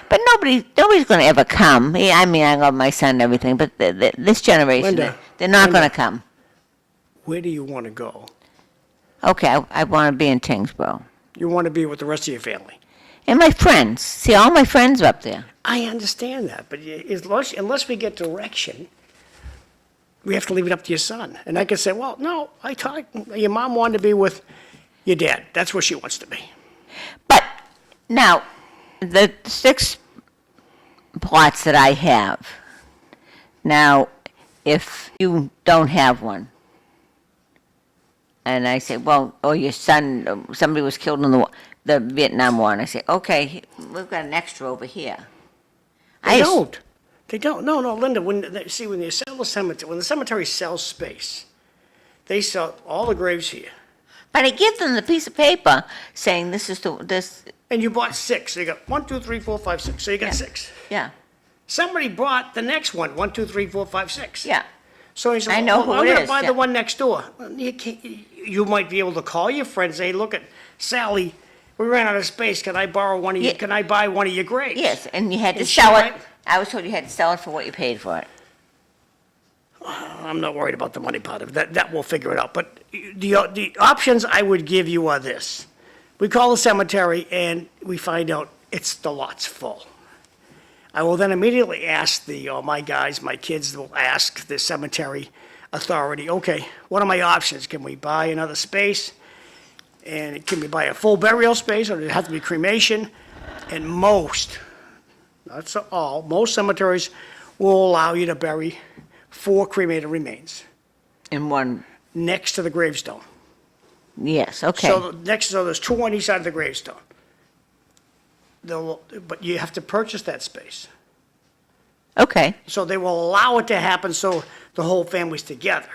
but nobody's going to ever come. Yeah, I mean, I love my son and everything, but this generation, Linda, they're not Linda. going to come. Where do you want to go? Okay, I want to be in Tingsboro. You want to be with the rest of your family. And my friends. See, all my friends are up there. I understand that, but unless we get direction, we have to leave it up to your son. And I can say, well, no, your mom wanted to be with your dad. That's where she wants to be. But now, the 6 plots that I have, now, if you don't have one, and I say, well, or your son, somebody was killed in the Vietnam War, and I say, okay, we've got an extra over here. They don't. They don't. No, Linda, when they sell the cemetery, when the cemetery sells space, they sell all the graves here. But I give them the piece of paper saying this is this. And you bought 6. So you got 1, 2, 3, 4, 5, 6. So you got 6. Yeah. Somebody bought the next one, 1, 2, 3, 4, 5, 6. Yeah. So he said, I know who I'm it going to is, buy yeah. the one next door. Well, you might be able to call your friend and say, look at Sally, we ran out of space. Can I borrow one of you? Yeah. Can I buy one of your graves? Yes, and you had to And she sell it. might- I was told you had to sell it for what you paid for it. I'm not worried about the money part of it. That we'll figure it out. But the options I would give you are this. We call the cemetery and we find out the lot's full. I will then immediately ask my kids will ask the cemetery authority, okay, what are my options? Can we buy another space? And can we buy a full burial space, or does it have to be cremation? And most, not so all, most cemeteries will allow you to bury 4 cremated remains In one, next to the gravestone. yes, okay. So there's 2 on each side of the gravestone. But you have to purchase that space. Okay, So they will allow it to happen so the whole family's together.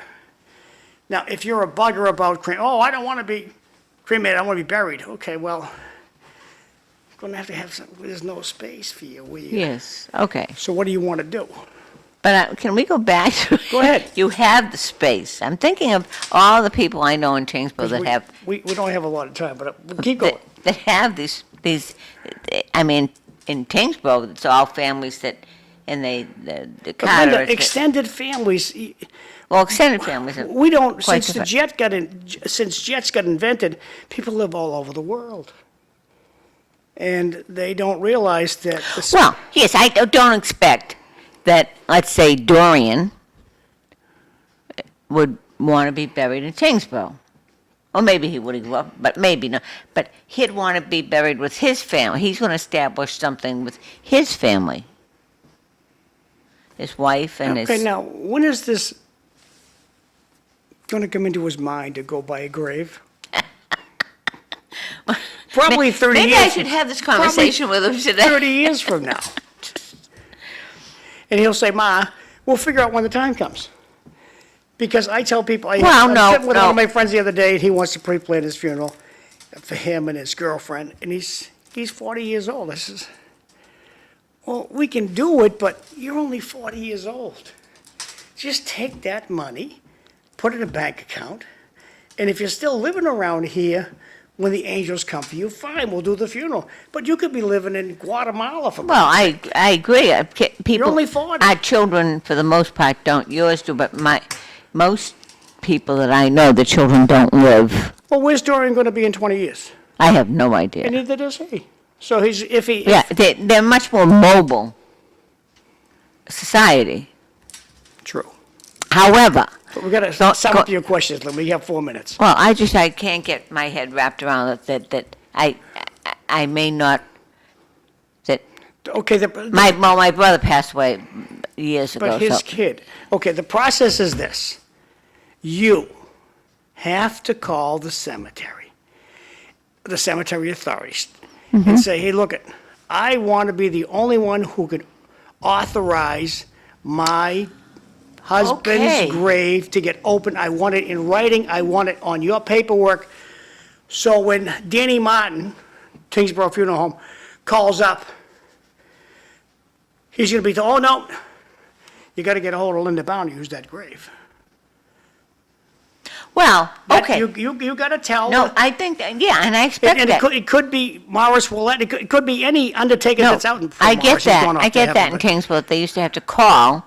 Now, if you're a bugger about I don't want to be cremated, I want to be buried. Okay, well, you're going to have something, there's no space for you, will you? yes, okay. So what do you want to do? But can we go back to? Go ahead. You have the space. I'm thinking of all the people I know in Tingsboro that have. We don't have a lot of time, but we'll keep going. That have these, I mean, in Tingsboro, it's all families that, and the But Carters. Linda, extended families, Well, extended families are we don't, quite since different. since jets got invented, people live all over the world. And they don't realize that. Well, yes, I don't expect that, let's say, Dorian would want to be buried in Tingsboro. Or maybe he would have, but maybe not. But he'd want to be buried with his family. He's going to establish something with his family. His wife and his... Okay, now, when is this going to come into his mind to go buy a grave? Probably 30 years. Maybe I should have this conversation with him today. 30 years from now. And he'll say, Ma, we'll figure out when the time comes. Because I tell people, I Well, was no, sitting with no. one of my friends the other day, and he wants to pre-plan his funeral for him and his girlfriend, and he's 40 years old. I says, well, we can do it, but you're only 40 years old. Just take that money, put it in a bank account, and if you're still living around here, when the angels come for you, fine, we'll do the funeral. But you could be living in Guatemala for... Well, I agree. People, only 40. Our children, for the most part, don't. Yours do, but most people that I know, the children don't live. Well, where's Dorian going to be in 20 years? I have no idea. And neither does he. So Yeah, they're much more mobile society. True. However, But we got to sum up your questions, Lynn. We have 4 minutes. well, I can't get my head wrapped around it that I may not, that Okay, my brother passed away years ago. but his so- kid. Okay, the process is this. You have to call the cemetery authorities, Mm-hmm. and say, hey, look, I want to be the only one who can authorize my husband's Okay. grave to get open. I want it in writing. I want it on your paperwork. So when Danny Martin, Tingsboro Funeral Home, calls up, he's going to be told, oh, no, you got to get a hold of Linda Bown to use that grave. Well, That- okay. You got to tell. No, I think, yeah, and I expect And that. it could be Morris Willett, it could be any undertaker No, that's out in I get Morris. He's that. gone off I to get heaven, that in but- Tingsboro. They used to have to call.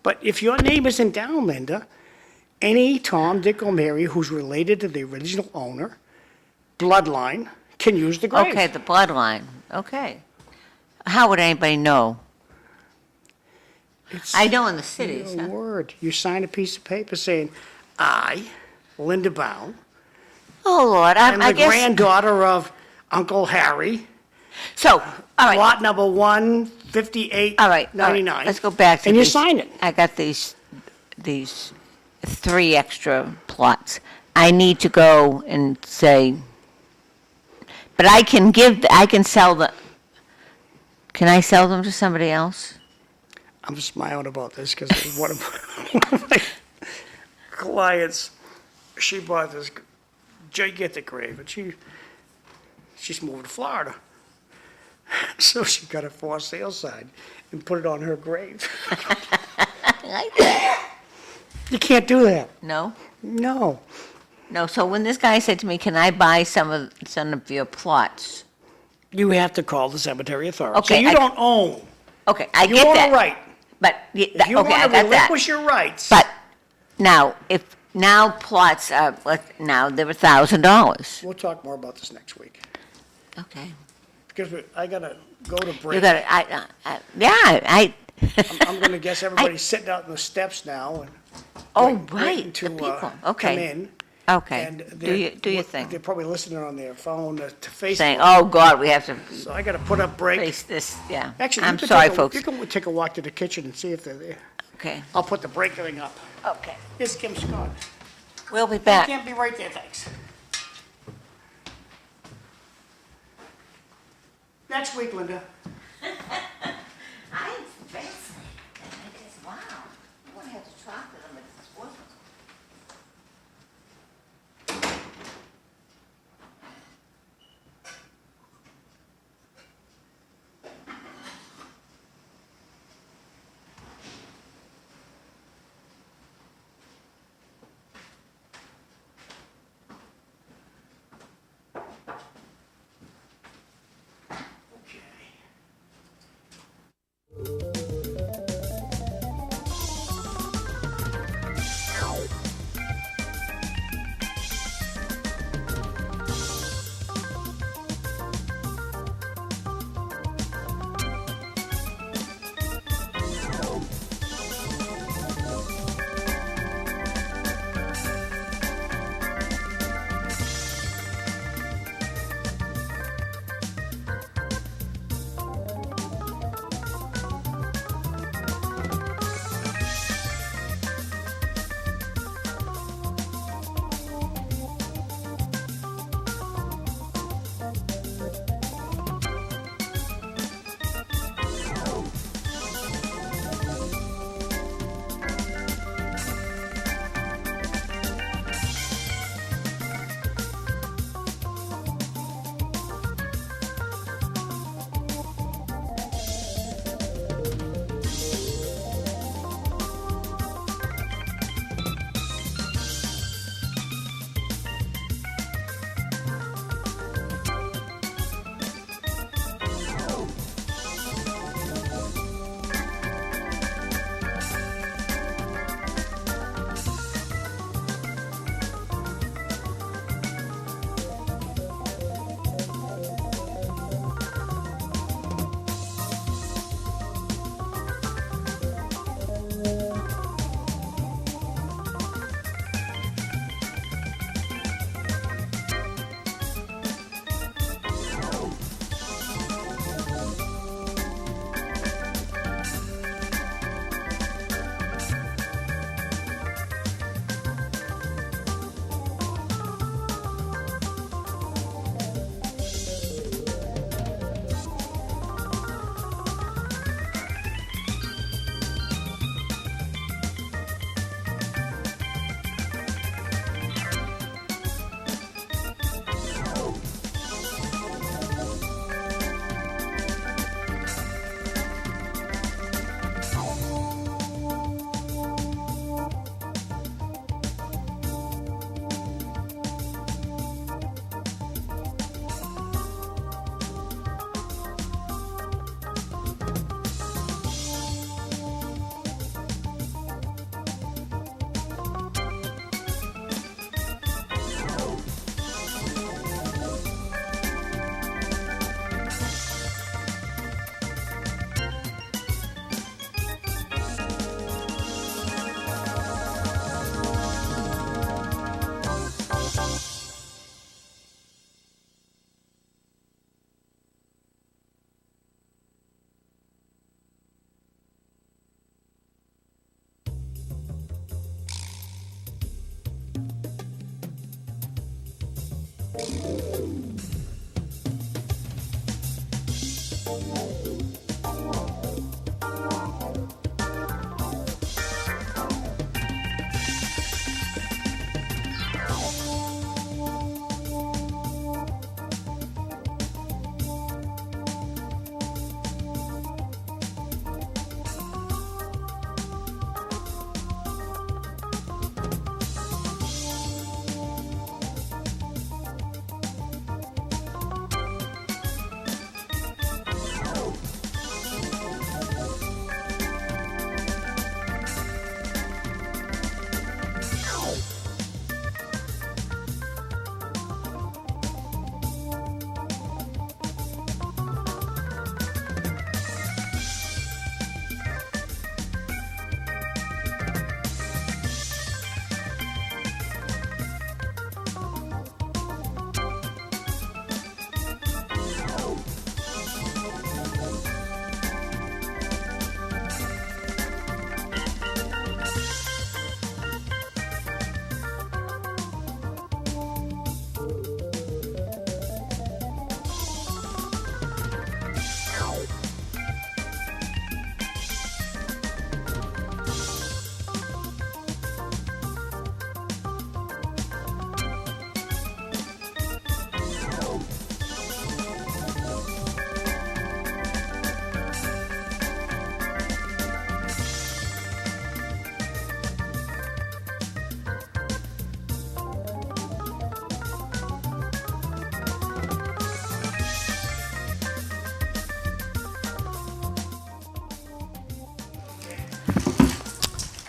But if your name isn't down, Linda, any Tom, Dick, or Mary who's related to the original owner, bloodline, can use the grave. Okay, the bloodline, okay. How would anybody know? It's I know in the cities, a huh? word. You sign a piece of paper saying, I, Linda Bown, Oh, Lord, am I the guess, granddaughter of Uncle Harry, so, all right. lot number 15899. All right, let's go back to And you these- sign it. I got these 3 extra plots. I need to go and say, but I can sell can I sell them to somebody else? I'm smiling about this because one of my clients, she bought this gigantic grave, and she's moving to Florida. So she got a for sale sign and put it on her grave. You can't do that. No? No. No, so when this guy said to me, can I buy some of your plots? You have to call the cemetery authority. Okay, So you don't own. Okay, I You get own that. a right. But, If you okay, I want to got that. relinquish your rights. But now, if now plots are, now they're $1,000. We'll talk more about this next week. Okay. Because I got to go to You break. got it, I'm going to guess everybody's sitting out on the steps now and oh, waiting right, to the people, come okay, in. okay. And Do your thing. They're probably listening on their phone to Facebook. Saying, oh, God, we have to So I got to put up break. face this, yeah. Actually, I'm sorry, folks. You can take a walk to the kitchen and see if they're there. Okay, I'll put the break thing up. okay. Here's Kim Scott. We'll be You back. can't be right there, thanks. Next week, Linda. I'm fascinated. I just, wow. I want to have to talk to them if this wasn't.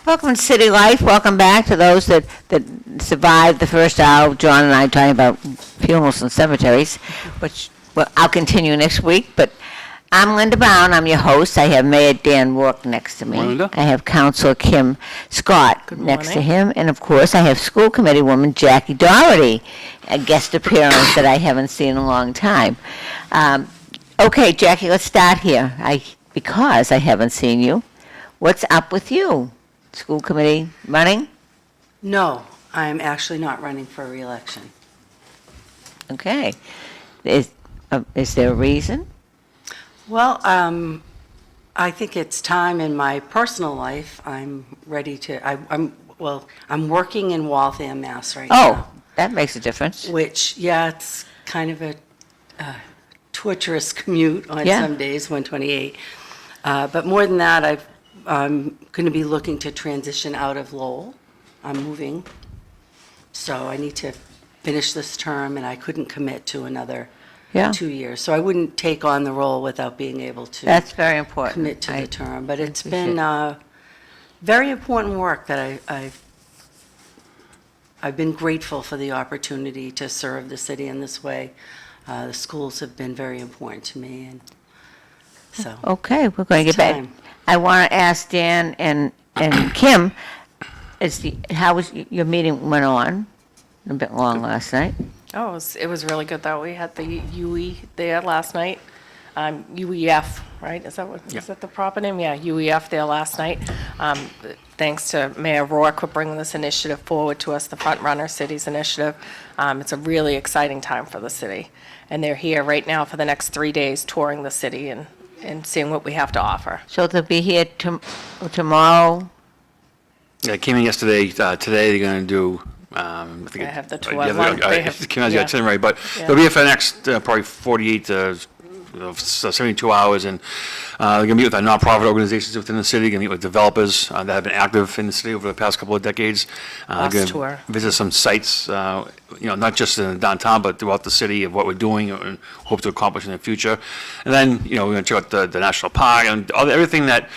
Welcome to City Life. Welcome back to those that survived the first hour. John and I talking about funerals and cemeteries, which I'll continue next week. But I'm Linda Bown. I'm your host. I have Mayor Dan Rourke next to me. Linda. I have Councilor Kim Scott next to morning. him. And, of course, I have School Committee woman Jackie Doherty, a guest appearance that I haven't seen in a long time. Okay, Jackie, let's start here. Because I haven't seen you, what's up with you? School committee running? No, I'm actually not running for re-election. Okay. Is there a reason? Well, I think it's time in my personal life. I'm ready to, I'm working in Waltham, Mass right Oh, now. that makes a difference. Which, yeah, it's kind of a torturous commute on Yeah. some days, 128. But more than that, I'm going to be looking to transition out of Lowell. I'm moving. So I need to finish this term, and I couldn't commit to another Yeah. 2 years. So I wouldn't take on the role without being able to That's very important. commit to I- the term. But it's appreciate been very important work that I've been grateful for the opportunity to serve the city in this way. The schools have been very important to me, and so. Okay, we're going to It's get back. time. I want to ask Dan and Kim, how was your meeting went on? A bit long last night. Oh, it was really good, though. We had the UE there last night. UEF, right? Is that the proper name? Yeah, UEF there last night. Thanks to Mayor Rourke for bringing this initiative forward to us, the Front Runner Cities Initiative. It's a really exciting time for the city. And they're here right now for the next 3 days touring the city and seeing what we have to offer. So they'll be here tomorrow? Yeah, I came in yesterday. Today they're going to do. I think I have the yeah, tour. They have- Kim has the yeah. itinerary, but Yeah. they'll be here for the next probably 48 to 72 hours, and they're going to meet with our nonprofit organizations within the city. Going to meet with developers that have been active in the city over the past couple of decades. Bus Gonna tour. Visit some sites, not just in downtown, but throughout the city of what we're doing and hope to accomplish in the future. And then, we're going to check out the national park and everything that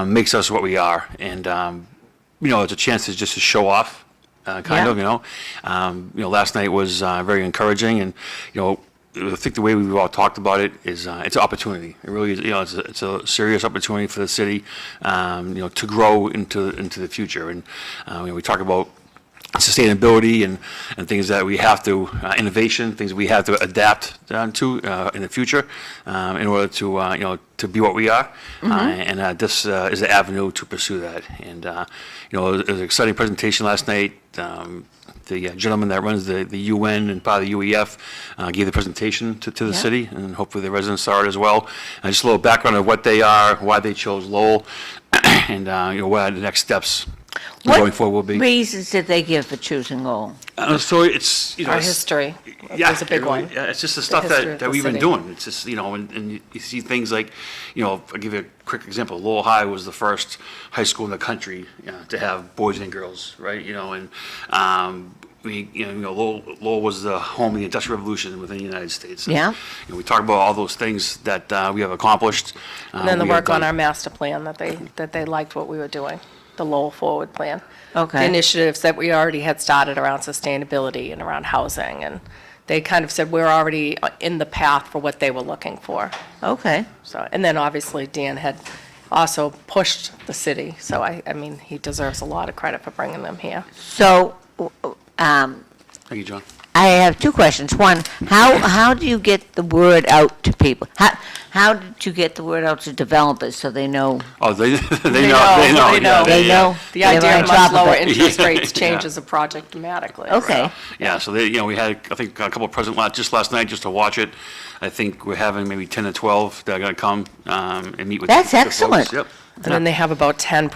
makes us what we are. And, it's a chance to just to show off, last night was very encouraging, and, I think the way we've all talked about it is it's an opportunity. It really is, it's a serious opportunity for the city, to grow into the future. And, we talk about sustainability and things that we have to, innovation, things we have to adapt to in the future in order to be what we are. And this is an avenue to pursue that. And, it was an exciting presentation last night. the gentleman that runs the UN and part of the UEF gave the presentation to the Yeah. city, and hopefully the residents saw it as well. And just a little background of what they are, why they chose Lowell, and what the next steps going forward will be. What reasons did they give for choosing Lowell? So it's, Our it's- history yeah, was a big it really- one. Yeah, it's just the stuff history that, of that the we've been city. doing. It's just, and you see things like, I'll give you a quick example. Lowell High was the first high school in the country to have boys and girls, right? Lowell was the home of the Industrial Revolution within the United States. And, Yeah. we talk about all those things that we have accomplished. And then the we have work on done. our master plan, that they liked what we were doing, the Lowell Forward Plan. Okay. The initiatives that we already had started around sustainability and around housing, and they kind of said we're already in the path for what they were looking for. Okay. So, and then obviously Dan had also pushed the city, so I mean, he deserves a lot of credit for bringing them here. So, Thank you, John. I have two questions. One, how do you get the word out to people? How did you get the word out to developers so they know? Oh, they know. They know. They know. The They're idea on of top much of lower it. interest rates Yeah. changes a project dramatically. Okay. Yeah, so we had, I think, a couple of just last night, just to watch it. I think we're having maybe 10 to 12 that are going to come and meet with. That's the folks. excellent. Yep. And then they have about 10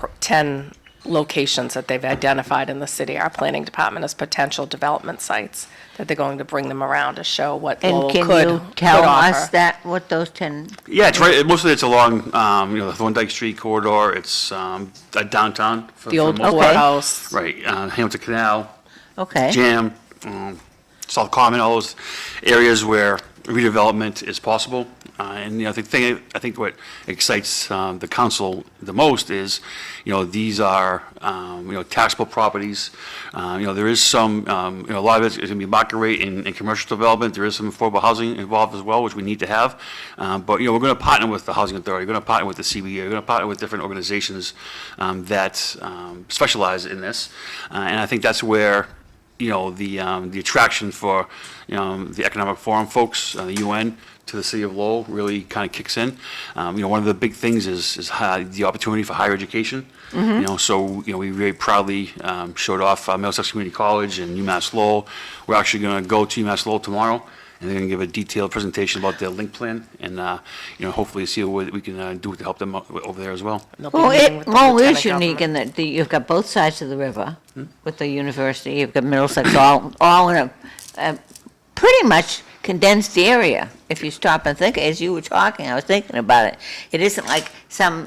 locations that they've identified in the city, our planning department, as potential development sites, that they're going to bring them around to show what And Lowell can could you tell us offer. what those 10, Yeah, it's right, mostly it's along, the Thorndike Street corridor. It's downtown. The old most part. courthouse. Right, Hamilton Canal, okay. Jam, South Common, all those areas where redevelopment is possible. And I think what excites the council the most is, these are taxable properties. There is some, a lot of it's going to be market rate in commercial development. There is some affordable housing involved as well, which we need to have. But we're going to partner with the Housing Authority. We're going to partner with the CBA. We're going to partner with different organizations that specialize in this. And I think that's where the attraction for, the Economic Forum folks, the UN, to the city of Lowell really kind of kicks in. One of the big things is the opportunity for higher education. So, we very proudly showed off Middlesex Community College and UMass Lowell. We're actually going to go to UMass Lowell tomorrow, and they're going to give a detailed presentation about their link plan, and, hopefully see what we can do to help them over there as well. They'll be Well, meeting with the Lowell is lieutenant unique governor. in that you've got both sides of the river with the university. You've got Middlesex all in a pretty much condensed area. If you stop and think, as you were talking, I was thinking about it. It isn't like some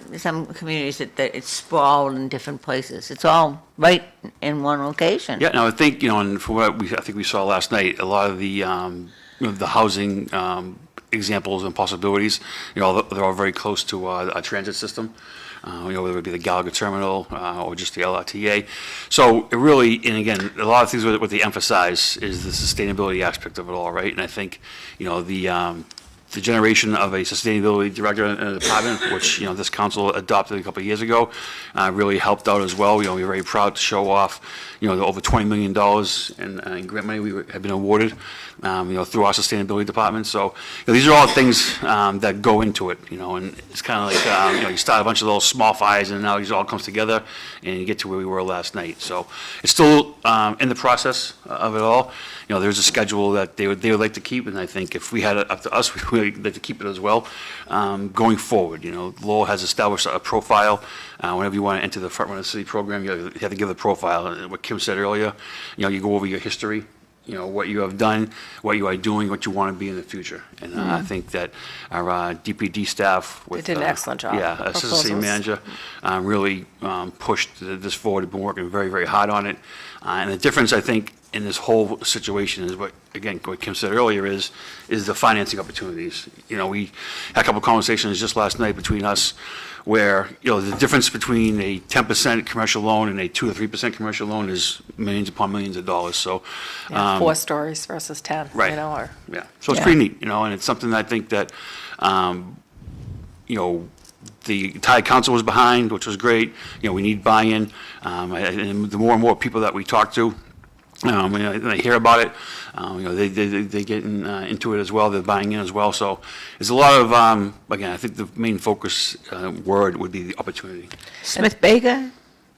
communities that it's sprawled in different places. It's all right in one location. Yeah, no, I think, and for what I think we saw last night, a lot of the, the housing examples and possibilities, they're all very close to a transit system. Whether it be the Gallagher Terminal or just the LRTA. So it really, and again, a lot of things what they emphasize is the sustainability aspect of it all, right? And I think, the generation of a sustainability director in the department, which, this council adopted a couple of years ago, really helped out as well. We're very proud to show off, the over $20 million in grant money we have been awarded, through our sustainability department. So, these are all things that go into it, and it's kind of like, you start a bunch of little small fires and now these all comes together and you get to where we were last night. So it's still in the process of it all. There's a schedule that they would like to keep, and I think if we had it up to us, we would like to keep it as well. Going forward, Lowell has established a profile. Whenever you want to enter the Front Runner City program, you have to give the profile. And what Kim said earlier, you go over your history, what you have done, what you are doing, what you want to be in the future. And I think that our DPD staff with... They did an excellent job. Yeah, The Assistant City proposals. Manager really pushed this forward, have been working very, very hard on it. And the difference, I think, in this whole situation is what Kim said earlier is the financing opportunities. We had a couple of conversations just last night between us where, the difference between a 10% commercial loan and a 2 to 3% commercial loan is millions upon millions of dollars. So, Yeah, 4 stories versus 10, Right. or. yeah, so it's Yeah. pretty neat, and it's something I think that, the entire council was behind, which was great. We need buy-in, and the more and more people that we talk to, when I hear about it, they get into it as well. They're buying in as well. So there's a lot of, again, I think the main focus word would be the opportunity. Smith Baker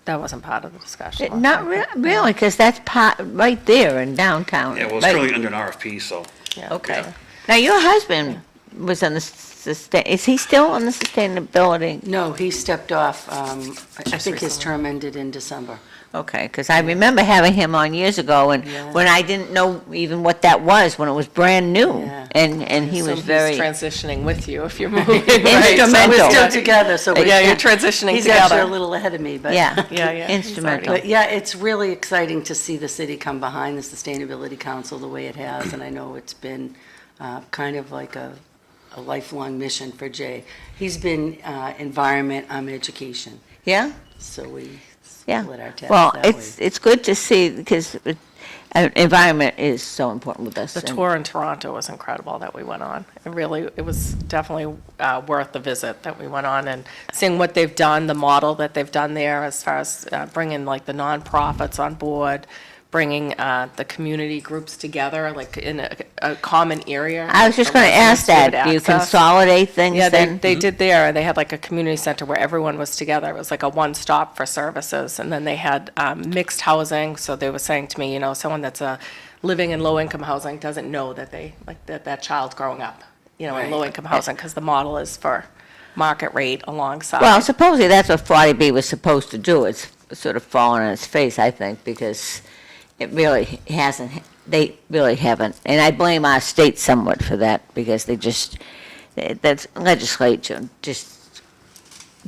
That wasn't part of the discussion. Not really, because that's right there in downtown. Yeah, well, it's Right- currently under an RFP, so. Yeah. Okay. Now, your husband was on the is he still on the sustainability? No, he stepped off, I think his recently. term ended in December. Okay, because I remember having him on years ago, and Yeah. when I didn't know even what that was, when it was brand new, Yeah. and he So was he's very transitioning with you if you're moving. Instrumental. We're still together, so. Yeah, you're transitioning He's actually together. a little ahead of me, but. yeah, Yeah, yeah. he's instrumental. already- But yeah, it's really exciting to see the city come behind the Sustainability Council the way it has, and I know it's been kind of like a lifelong mission for Jay. He's been environment, I'm education, Yeah, so we yeah. split our tasks Well, that way. it's good to see because environment is so important with us. The and- tour in Toronto was incredible that we went on. It was definitely worth the visit that we went on and seeing what they've done, the model that they've done there as far as bringing like the nonprofits on board, bringing the community groups together, like in a common area. I was just for going to ask residents to be able that. to Do you access. consolidate things Yeah, then? they did there. They had like a community center where everyone was together. It was like a one-stop for services. And then they had mixed housing. So they were saying to me, someone that's living in low-income housing doesn't know that that child's growing up, in Right. low-income housing because the model is for market rate alongside. Well, supposedly that's what 40B was supposed to do. It's sort of fallen on its face, I think, because it really hasn't, they really haven't. And I blame our state somewhat for that because that legislature just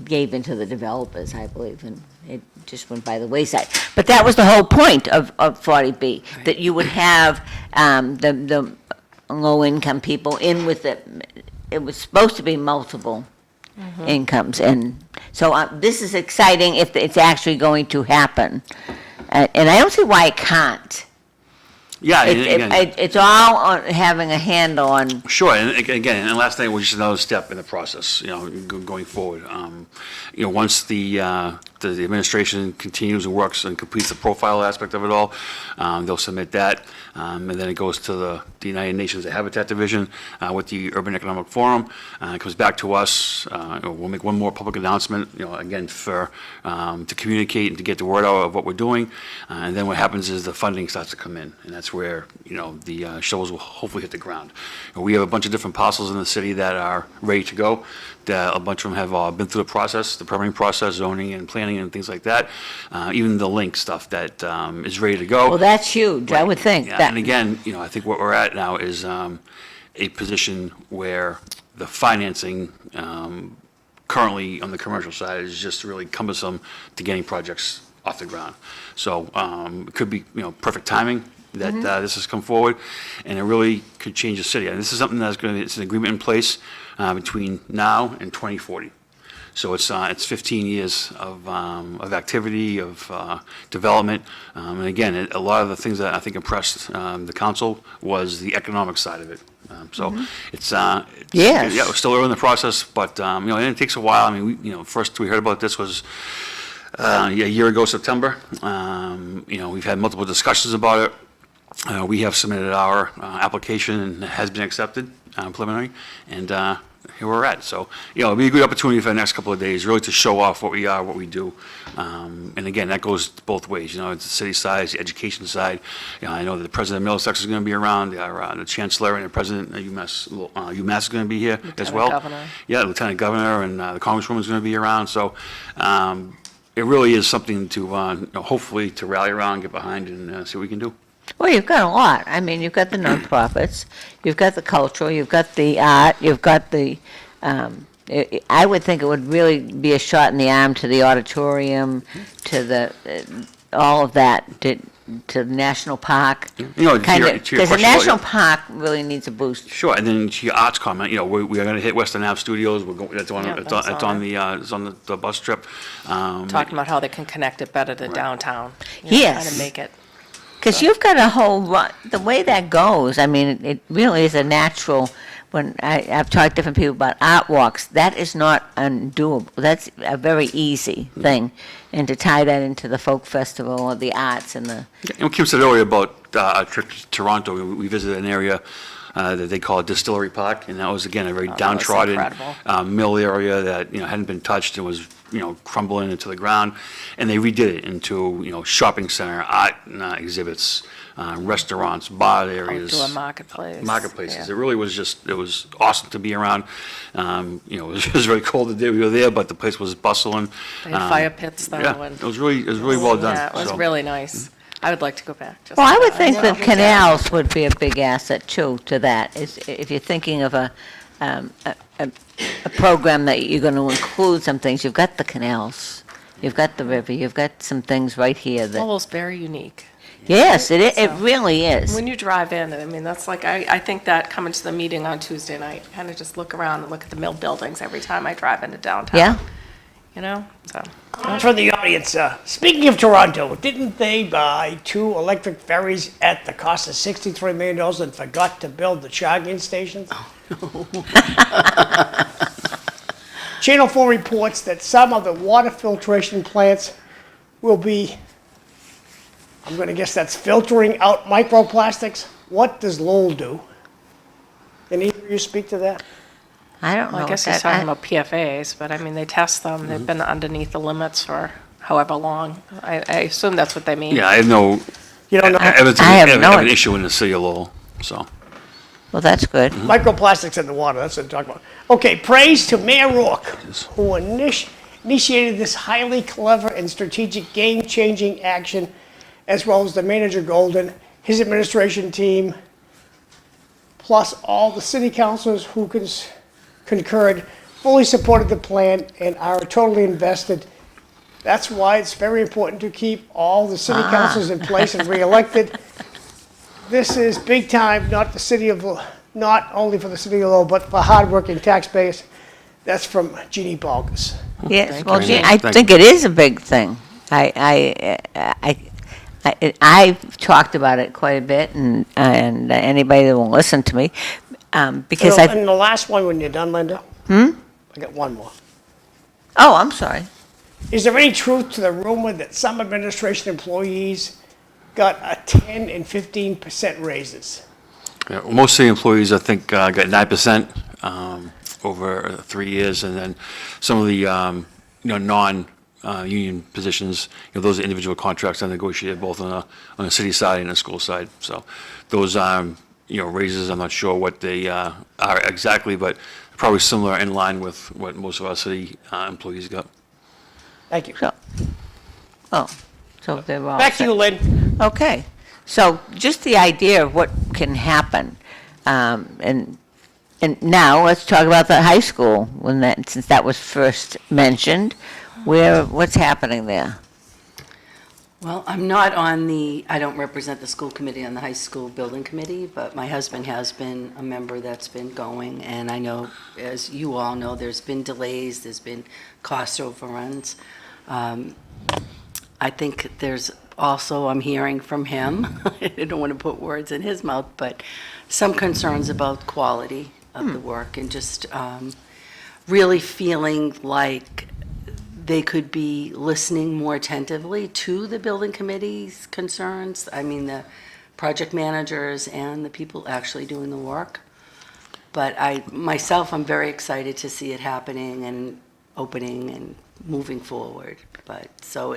gave into the developers, I believe, and it just went by the wayside. But that was the whole point of 40B, that you would have the low-income people in with it. It was supposed to be multiple incomes, and so this is exciting if it's actually going to happen. And I don't see why it can't. Yeah, and again, It's all on having a handle on, sure, and again, and last night was just another step in the process, going forward. Once the administration continues and works and completes the profile aspect of it all, they'll submit that, and then it goes to the United Nations Habitat Division with the Urban Economic Forum. It comes back to us. We'll make one more public announcement, again, to communicate and to get the word out of what we're doing. And then what happens is the funding starts to come in, and that's where, the shovels will hopefully hit the ground. We have a bunch of different parcels in the city that are ready to go. A bunch of them have been through the process, the permitting process, zoning and planning and things like that. Even the link stuff that is ready to go. well, that's huge, I would think. Yeah, that- and again, I think what we're at now is a position where the financing currently on the commercial side is just really cumbersome to getting projects off the ground. So it could be, perfect timing that this has come forward, and it really could change the city. And this is something that's it's an agreement in place between now and 2040. So it's 15 years of activity, of development. And again, a lot of the things that I think impressed the council was the economic side of it. It's Yes. yeah, we're still early in the process, but and it takes a while. I mean, first we heard about this was a year ago, September. We've had multiple discussions about it. We have submitted our application and it has been accepted, preliminary, and here we're at. So, it'll be a good opportunity for the next couple of days, really to show off what we are, what we do. And again, that goes both ways, it's the city side, it's the education side. I know that the president of Middlesex is going to be around, the chancellor and the president of UMass is going to be here as well. Governor. Yeah, Lieutenant Governor and the Congresswoman is going to be around. So, it really is something to, hopefully to rally around, get behind, and see what we can do. Well, you've got a lot. I mean, you've got the nonprofits, you've got the cultural, you've got the art, you've got the, I would think it would really be a shot in the arm to the auditorium, to the, all of that, to the national park. To your Because the question about- national park really needs a boost. Sure, and then to your arts comment, we are going to hit Western Ave Studios. We're going. It's on. Yeah, It's that's on. It's all on it's on the bus trip. Talking about how they can connect it better to downtown. Yes. Kind of make it. Because you've got a whole, the way that goes, I mean, it really is a natural, when I've talked to different people about art walks, that is not undoable. That's a very easy thing. And to tie that into the folk festival or the arts and the, And Kim said earlier about a trip to Toronto. We visited an area that they call Distillery Park, and that was again a very that was downtrodden incredible. mill area that hadn't been touched and was crumbling into the ground, and they redid it into, shopping center, art exhibits, restaurants, bar areas. Outdoor marketplace. Marketplaces. Yeah. It really was it was awesome to be around. It was very cold the day we were there, but the place was bustling. They had fire pits though. Yeah, and- it was really well done. Yeah, it was so. really nice. I would like to go back. just Well, I for would that. think that Yeah. canals would be a big asset too to that. If you're thinking of a program that you're going to include some things, you've got the canals, you've got the river, you've got some things right here that, Lowell's very unique. yes, it So- really is. When you drive in, I mean, that's like, I think that coming to the meeting on Tuesday night, kind of just look around and look at the mill buildings every time I drive into downtown. Yeah, So, For the audience, speaking of Toronto, didn't they buy 2 electric ferries at the cost of $63 million and forgot to build the charging stations? Channel 4 reports that some of the water filtration plants will be, I'm going to guess that's filtering out microplastics. What does Lowell do? Can either of you speak to that? I don't know. well, I guess what he's that- talking about PFAS, but I mean, they test them. They've been underneath the limits for however long. I assume that's what they mean. Yeah, I have no You don't know? evidence I have no of an idea. issue in the city of Lowell, so. Well, that's good. Microplastics in the water, that's what I'm talking about. Okay, praise to Mayor Rourke, who initiated this highly clever and strategic game-changing action, as well as the manager Golden, his administration team, plus all the city councilors who concurred, fully supported the plan and are totally invested. That's why it's very important to keep all the city councilors in place and re-elected. This is big time, not only for the city of Lowell, but for hardworking taxpayers. That's from Jeannie Balgus. Yes, well, you. gee, I Thank think it is a big thing. I've talked about it quite a bit, and anybody that will listen to me, because And the last one, when you're done, Linda? I got one more. oh, I'm sorry. Is there any truth to the rumor that some administration employees got a 10 and 15% raises? Yeah, well, most city employees, I think, got 9% over 3 years, and then some of the, non-union positions, those are individual contracts I negotiated both on the city side and the school side. So those, raises, I'm not sure what they are exactly, but probably similar in line with what most of our city employees got. Thank you. So they're all Back to set. you, Lynn. Okay, so just the idea of what can happen, and now let's talk about the high school, since that was first mentioned, what's happening there? Well, I don't represent the school committee on the high school building committee, but my husband has been a member that's been going, and I know, as you all know, there's been delays, there's been cost overruns. I think there's also, I'm hearing from him, I don't want to put words in his mouth, but some concerns about quality of the work and just really feeling like they could be listening more attentively to the building committee's concerns. I mean, the project managers and the people actually doing the work. But I'm very excited to see it happening and opening and moving forward. But so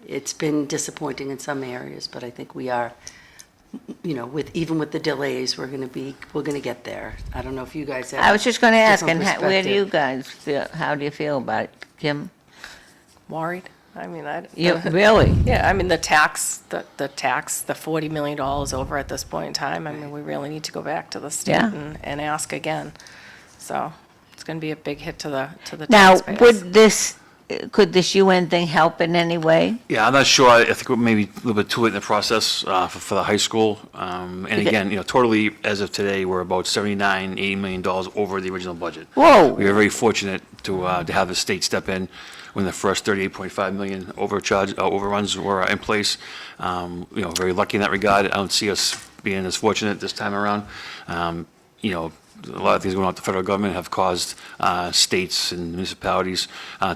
it's been disappointing in some areas, but I think we are, even with the delays, we're going to get there. I don't know if you guys have. I was just going to ask, different and where do you perspective. guys feel, how do you feel about it, Kim? Worried? I mean, Really? Yeah, I mean, the $40 million over at this point in time, I mean, we really need to go back to the state Yeah. and ask again. So it's going to be a big hit to the Now, taxpayers. could this UN thing help in any way? Yeah, I'm not sure. I think we're maybe a little bit too late in the process for the high school. And again, totally, as of today, we're about $80 million over the original budget. Whoa. We are very fortunate to have the state step in when the first $38.5 million overruns were in place. Very lucky in that regard. I don't see us being as fortunate this time around. A lot of things going on with the federal government have caused states and municipalities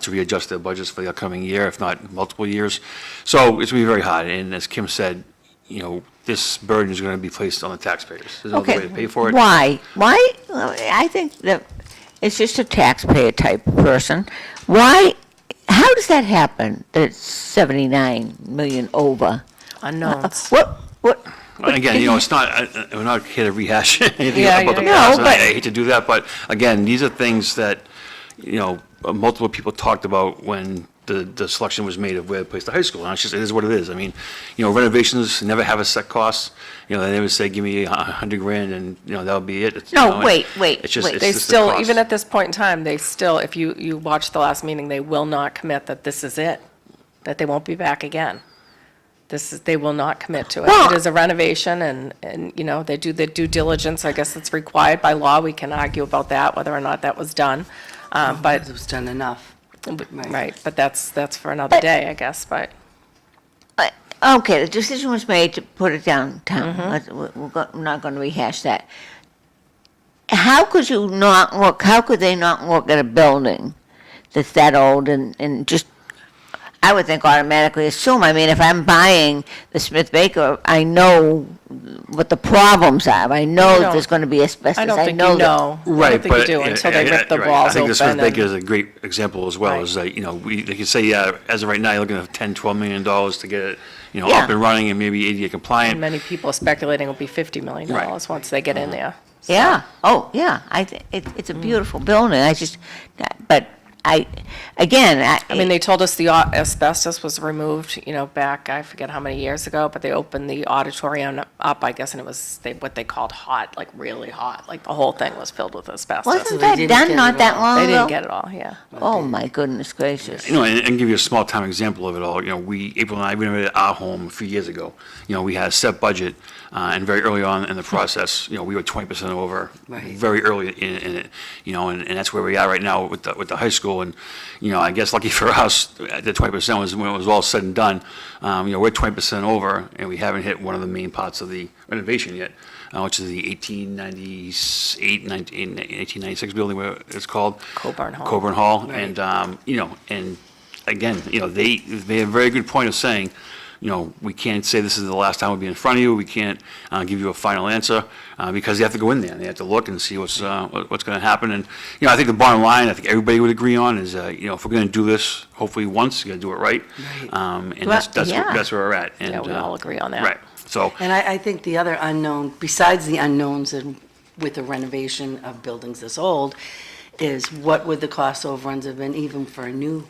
to readjust their budgets for the upcoming year, if not multiple years. So it's going to be very hard. And as Kim said, this burden is going to be placed on the taxpayers. There's no other way to pay for it. Why? I think that it's just a taxpayer type person. Why how does that happen, that it's 79 million over? Unknowns. What? And again, it's not, we're not here to rehash anything Yeah, about the yeah, yeah. past, No, and I but- hate to do that, but again, these are things that, multiple people talked about when the selection was made of where to place the high school, and it is what it is. I mean, renovations never have a set cost, they never say, give me $100,000 and, that'll be it. It's, No, wait, It's just, wait. it's They just the still, cost. even at this point in time, they still, if you watch the last meeting, they will not commit that this is it, that they won't be back again. They will not commit to it. Well- It is a renovation and, they do the due diligence, I guess it's required by law. We can argue about that, whether or not that was done. But, It was done enough. right, but that's for another day, I guess, but. Okay, the decision was made to put it downtown. We're not going to rehash that. How could they not look at a building that's that old and just, I would think automatically assume, I mean, if I'm buying the Smith Baker, I know what the problems are. I know that there's going to be asbestos. I don't think you that- know. I Right, don't think you but do until they rip the right. walls I think the Smith open. Baker and- is a great example as well. Right. Is that they can say, as of right now, you're looking at $10-12 million to get it Yeah. up and running and maybe ADA compliant. And many people are speculating it'll be $50 million Right. once they get in there. Yeah, oh, yeah, it's a beautiful building, but I mean, they told us the asbestos was removed, back, I forget how many years ago, but they opened the auditorium up, I guess, and it was what they called hot, like really hot, like the whole thing was filled with asbestos. wasn't they that didn't done get not it that all. long They ago? didn't get it all, yeah. Oh, my goodness gracious. And give you a small time example of it all. April and I renovated our home a few years ago. We had a set budget, and very early on in the process, we were 20% over, Right. very early in it, and that's where we are right now with the high school. And I guess lucky for us, the 20% was when it was all said and done. We're 20% over, and we haven't hit one of the main parts of the renovation yet, which is the 1896 building, where it's called Coburn Hall. Coburn Hall, Right. and again, they have a very good point of saying, we can't say this is the last time we'll be in front of you. We can't give you a final answer because you have to go in there and they have to look and see what's going to happen. And I think the bottom line, I think everybody would agree on is, if we're going to do this, hopefully once, you got to do it right. Right. And that's yeah. that's where we're at. And, Yeah, we all agree on that. Right. So And I think the other unknown, besides the unknowns with the renovation of buildings this old, is what would the cost overruns have been even for a new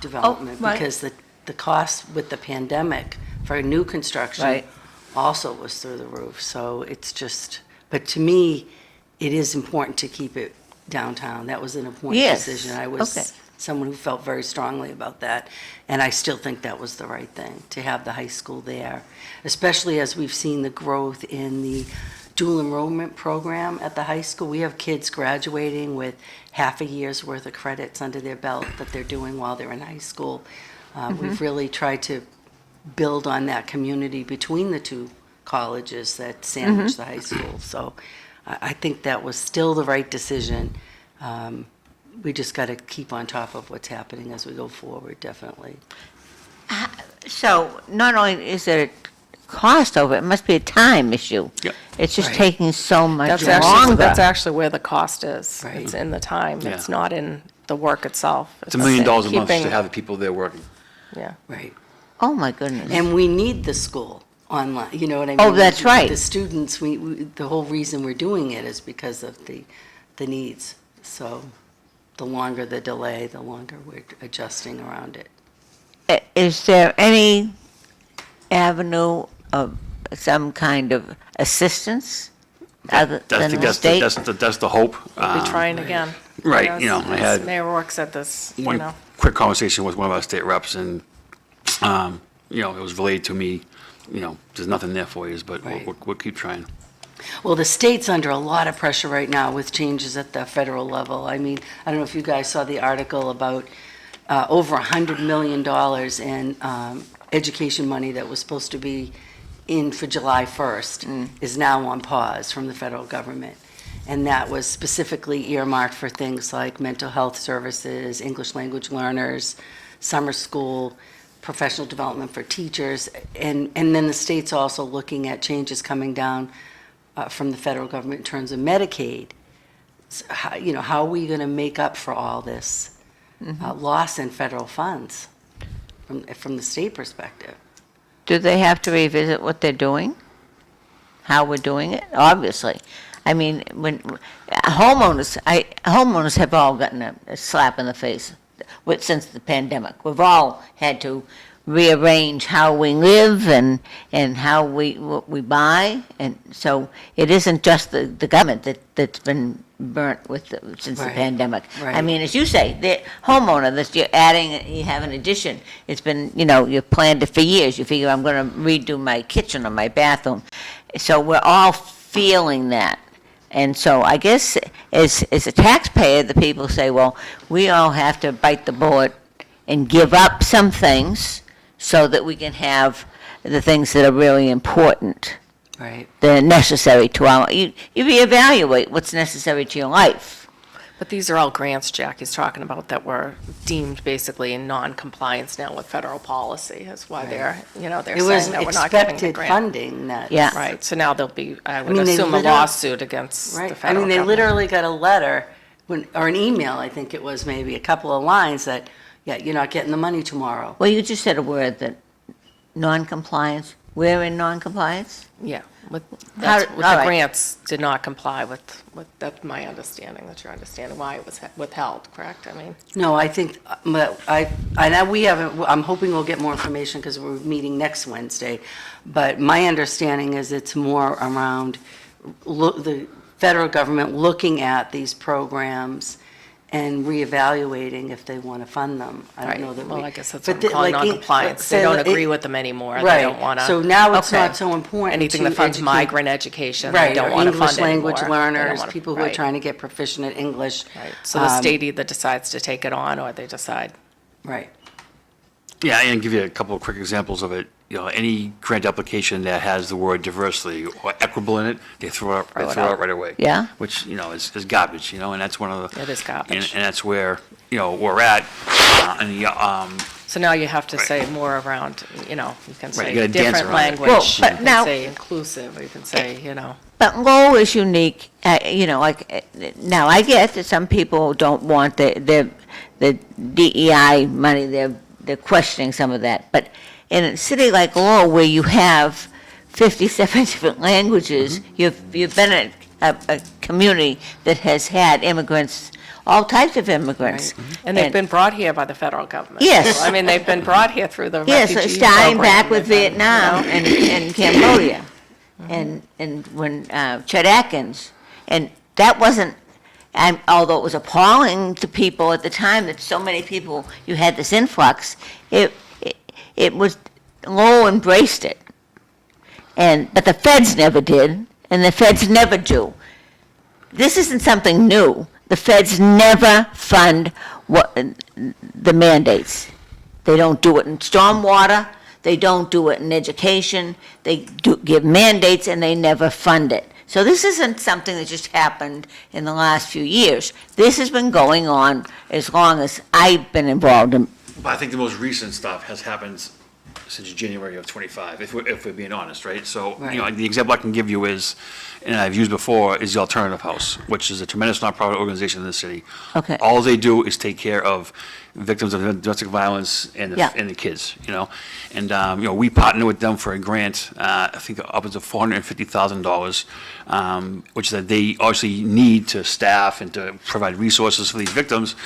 development? right. Because the cost with the pandemic for new construction Right. also was through the roof. So it's just, but to me, it is important to keep it downtown. That was an important Yes. decision. I Okay. was someone who felt very strongly about that, and I still think that was the right thing, to have the high school there, especially as we've seen the growth in the dual enrollment program at the high school. We have kids graduating with half a year's worth of credits under their belt that they're doing while they're in high school. We've really tried to build on that community between the two colleges that sandwich the high school. So I think that was still the right decision. We just got to keep on top of what's happening as we go forward, definitely. So not only is there a cost over, it must be a time issue. Yep. It's just Right. taking so much That's longer. actually where the cost is. Right. It's in the time. It's Yeah. not in the work itself. it's $1 million a month keeping- to have the people there working. Yeah. Right. Oh, my goodness. And we need the school online, you know what I mean? Oh, that's right. The students, the whole reason we're doing it is because of the needs. So the longer the delay, the longer we're adjusting around it. Is there any avenue of some kind of assistance other I than think the state? that's the hope. We'll be trying again. right, As- I as had Mayor Rourke said this, one quick conversation with one of our state reps, and it was relayed to me. There's nothing there for you, but Right. we'll keep trying. Well, the state's under a lot of pressure right now with changes at the federal level. I mean, I don't know if you guys saw the article about over $100 million in education money that was supposed to be in for July 1st is now on pause from the federal government. And that was specifically earmarked for things like mental health services, English language learners, summer school, professional development for teachers. And then the state's also looking at changes coming down from the federal government in terms of Medicaid. So how are we going to make up for all this? loss in federal funds from the state perspective. Do they have to revisit what they're doing? How we're doing it? Obviously. I mean, when homeowners have all gotten a slap in the face since the pandemic. We've all had to rearrange how we live and how what we buy, and so it isn't just the government that's been burnt since the Right. pandemic. I Right. mean, as you say, the homeowner that you have an addition. It's been, you've planned it for years. You figure, I'm going to redo my kitchen or my bathroom. So we're all feeling that. And so I guess as a taxpayer, the people say, well, we all have to bite the bullet and give up some things so that we can have the things that are really important, Right. that are necessary to you reevaluate what's necessary to your life. But these are all grants Jackie's talking about that were deemed basically in non-compliance now with federal policy. That's why they're It was saying that we're not getting the expected grant. funding that. Yeah. Right, so now there'll be, I would mean, they assume, a literally- lawsuit against the Right. I federal mean, they government. literally got a letter or an email, I think it was maybe a couple of lines that, yeah, you're not getting the money tomorrow. Well, you just said a word that non-compliance. We're in non-compliance? Yeah, with How- the all right. grants did not comply with, that's my understanding, that's your understanding, why it was withheld, correct? I mean, No, I think, I know we haven't, I'm hoping we'll get more information because we're meeting next Wednesday. But my understanding is it's more around the federal government looking at these programs and reevaluating if they want to fund them. I don't know that we. well, I guess that's but what I'm calling like, non-compliance. They say don't that agree it- with them anymore. They Right. don't want to. So now it's Okay. not so important Anything to that funds educate- migrant education, they Right, don't or want to fund English anymore. language They don't learners, wanna- people who are right, trying to get proficient at English. right. So the state either decides to take it on or they decide. Right. Yeah, and give you a couple of quick examples of it. Any grant application that has the word diversity or equitable in it, they throw it out right away. Yeah. Which, is garbage, and that's one of the. It is garbage. And that's where, we're at. And So now you have to Right. say more around, you can Right, say you gotta dance different around it. language. Well, but You can now- say inclusive, or you can say, But Lowell is unique, now I get that some people don't want the DEI money, they're questioning some of that. But in a city like Lowell, where you have 57 different languages, you've been in a community that has had immigrants, all types of immigrants. and they've been brought here by the federal government. Yes. So, I mean, they've been brought here through the Yes, refugee starting program. back with They've been, Vietnam and Cambodia, and when Chet Atkins, and that wasn't, although it was appalling to people at the time that so many people, you had this influx, it was, Lowell embraced it. But the feds never did, and the feds never do. This isn't something new. The feds never fund the mandates. They don't do it in stormwater, they don't do it in education, they do give mandates and they never fund it. So this isn't something that just happened in the last few years. This has been going on as long as I've been involved in. But I think the most recent stuff has happened since January of '25, if we're being honest, right? So, Right. the example I can give you is, and I've used before, is the Alternative House, which is a tremendous nonprofit organization in the city. Okay. All they do is take care of victims of domestic violence and Yeah. the kids, And, we partner with them for a grant, I think upwards of $450,000, which that they obviously need to staff and to provide resources for these victims.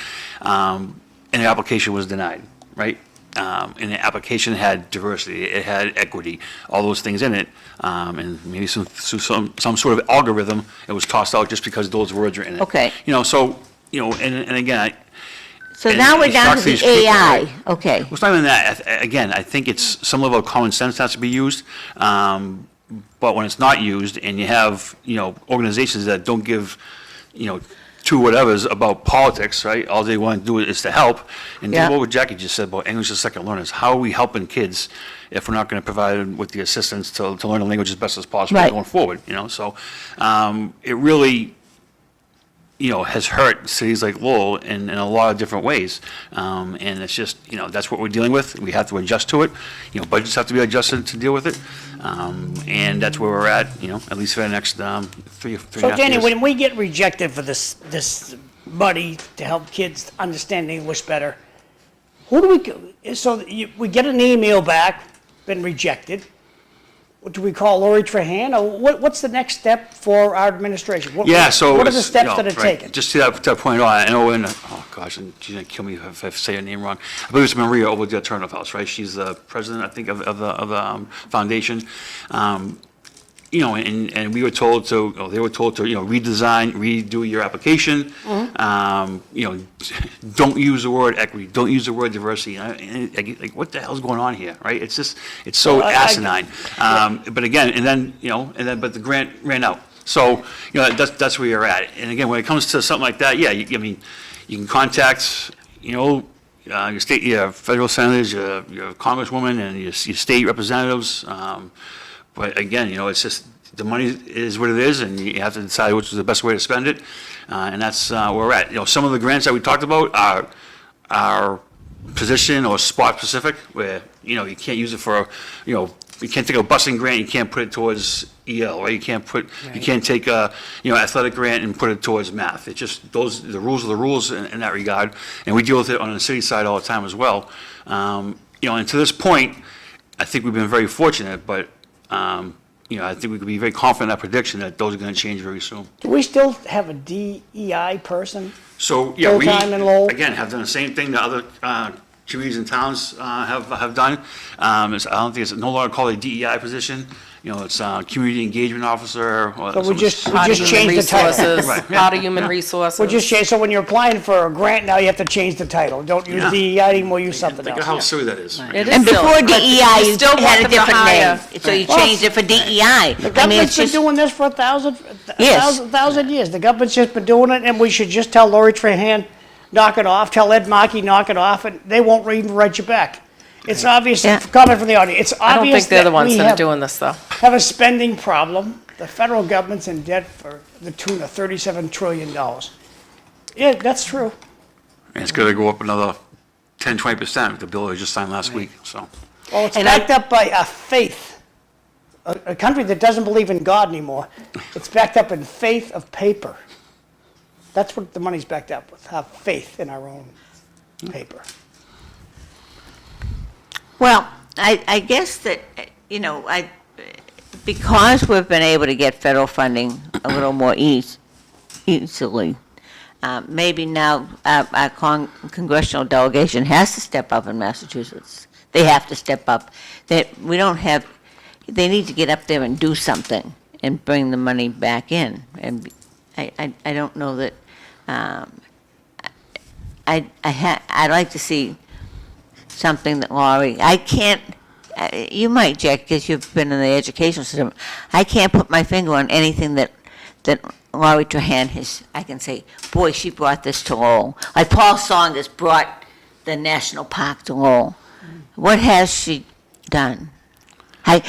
And the application was denied, right? And the application had diversity, it had equity, all those things in it, and maybe some sort of algorithm, it was tossed out just because those words are in it. Okay. And again, So And now we're it down to shocks the these people, AI, right? okay. well, it's not even that. Again, I think it's some level of common sense has to be used. But when it's not used and you have, organizations that don't give, two whatevers about politics, right? All they want to do is to help. And Yeah. what Jackie just said about English as second learners, how are we helping kids if we're not going to provide them with the assistance to learn the language as best as possible Right. going forward, So, it really, has hurt cities like Lowell in a lot of different ways. And it's just, that's what we're dealing with. We have to adjust to it. Budgets have to be adjusted to deal with it. And that's where we're at least for the next three and a So half Danny, years. when we get rejected for this money to help kids understand English better. Who do we, we get an email back, been rejected. What do we call Lori Trahan? Or what's the next step for our administration? Yeah, so. What are the it's, steps you know, that are right, taken? Just to that point, I know oh gosh, and she's gonna kill me if I say her name wrong. I believe it's Maria over the Turnoff House, right? She's the president, I think, of the foundation. You know, and we were told to, they were told to, redo your application. You know, don't use the word equity, don't use the word diversity. And like, what the hell's going on here, right? It's just, it's so asinine. But again, but the grant ran out. So, that's where you're at. And again, when it comes to something like that, yeah, I mean, you can contact, your state, your federal senators, your congresswoman, and your state representatives. But again, it's just, the money is what it is, and you have to decide which is the best way to spend it. And that's where we're at. Some of the grants that we talked about are position or spot specific, where, you can't use it for, you can't take a busing grant, you can't put it towards EL, right? You can't take a, athletic grant and put it towards math. It's just the rules are the rules in that regard. And we deal with it on the city side all the time as well. And to this point, I think we've been very fortunate, but I think we could be very confident in that prediction that those are going to change very soon. Do we still have a DEI person? So, yeah, we, Full-time in Lowell? again, have done the same thing that other communities and towns have done. I don't think it's no longer called a DEI position. It's community engagement officer. So we just Part of human changed the title. resources, Right, yeah. part of human resources. We just changed, so when you're applying for a grant, now you have to change the title. Don't use Yeah. DEI anymore, use something Think else. of how silly that is. It is And still- before but DEI, you you still want had a them to different hire. name, so you changed it for DEI. The I mean, it's government's been just, doing this for a thousand Yes. years. The government's just been doing it, and we should just tell Lori Trahan, knock it off, tell Ed Markey, knock it off, and they won't even write you back. It's obvious, Yeah. comment from the audience, it's I don't obvious think they're the that ones we that are have doing this, though. a spending problem. The federal government's in debt for the tune of $37 trillion. Yeah, that's true. And it's going to go up another 10-20%, the bill we just signed last week, so. Well, it's And backed up by a faith, a country that doesn't believe in God anymore. It's backed up in faith of paper. That's what the money's backed up with, have faith in our own paper. well, I guess that, because we've been able to get federal funding a little more easily, maybe now our congressional delegation has to step up in Massachusetts. They have to step up. They need to get up there and do something and bring the money back in. And I don't know that, I'd like to see something that Laurie, I can't, you might, Jack, because you've been in the educational system. I can't put my finger on anything that Laurie Trahan has. I can say, boy, she brought this to Lowell. Like Paul Saunders brought the national park to Lowell. What has she done? But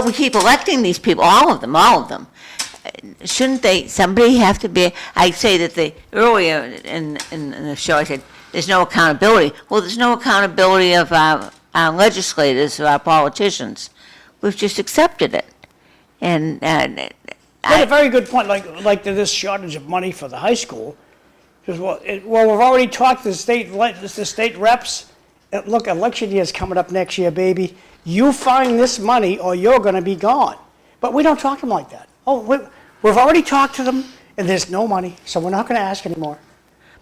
we keep electing these people, all of them. Shouldn't somebody have to be, I say that earlier in the show, I said, there's no accountability. Well, there's no accountability of our legislators or our politicians. We've just accepted it. And That's a very good point, like this shortage of money for the high school. Because, we've already talked to the state reps. Look, election year's coming up next year, baby. You find this money or you're going to be gone. But we don't talk to them like that. We've already talked to them, and there's no money, so we're not going to ask anymore.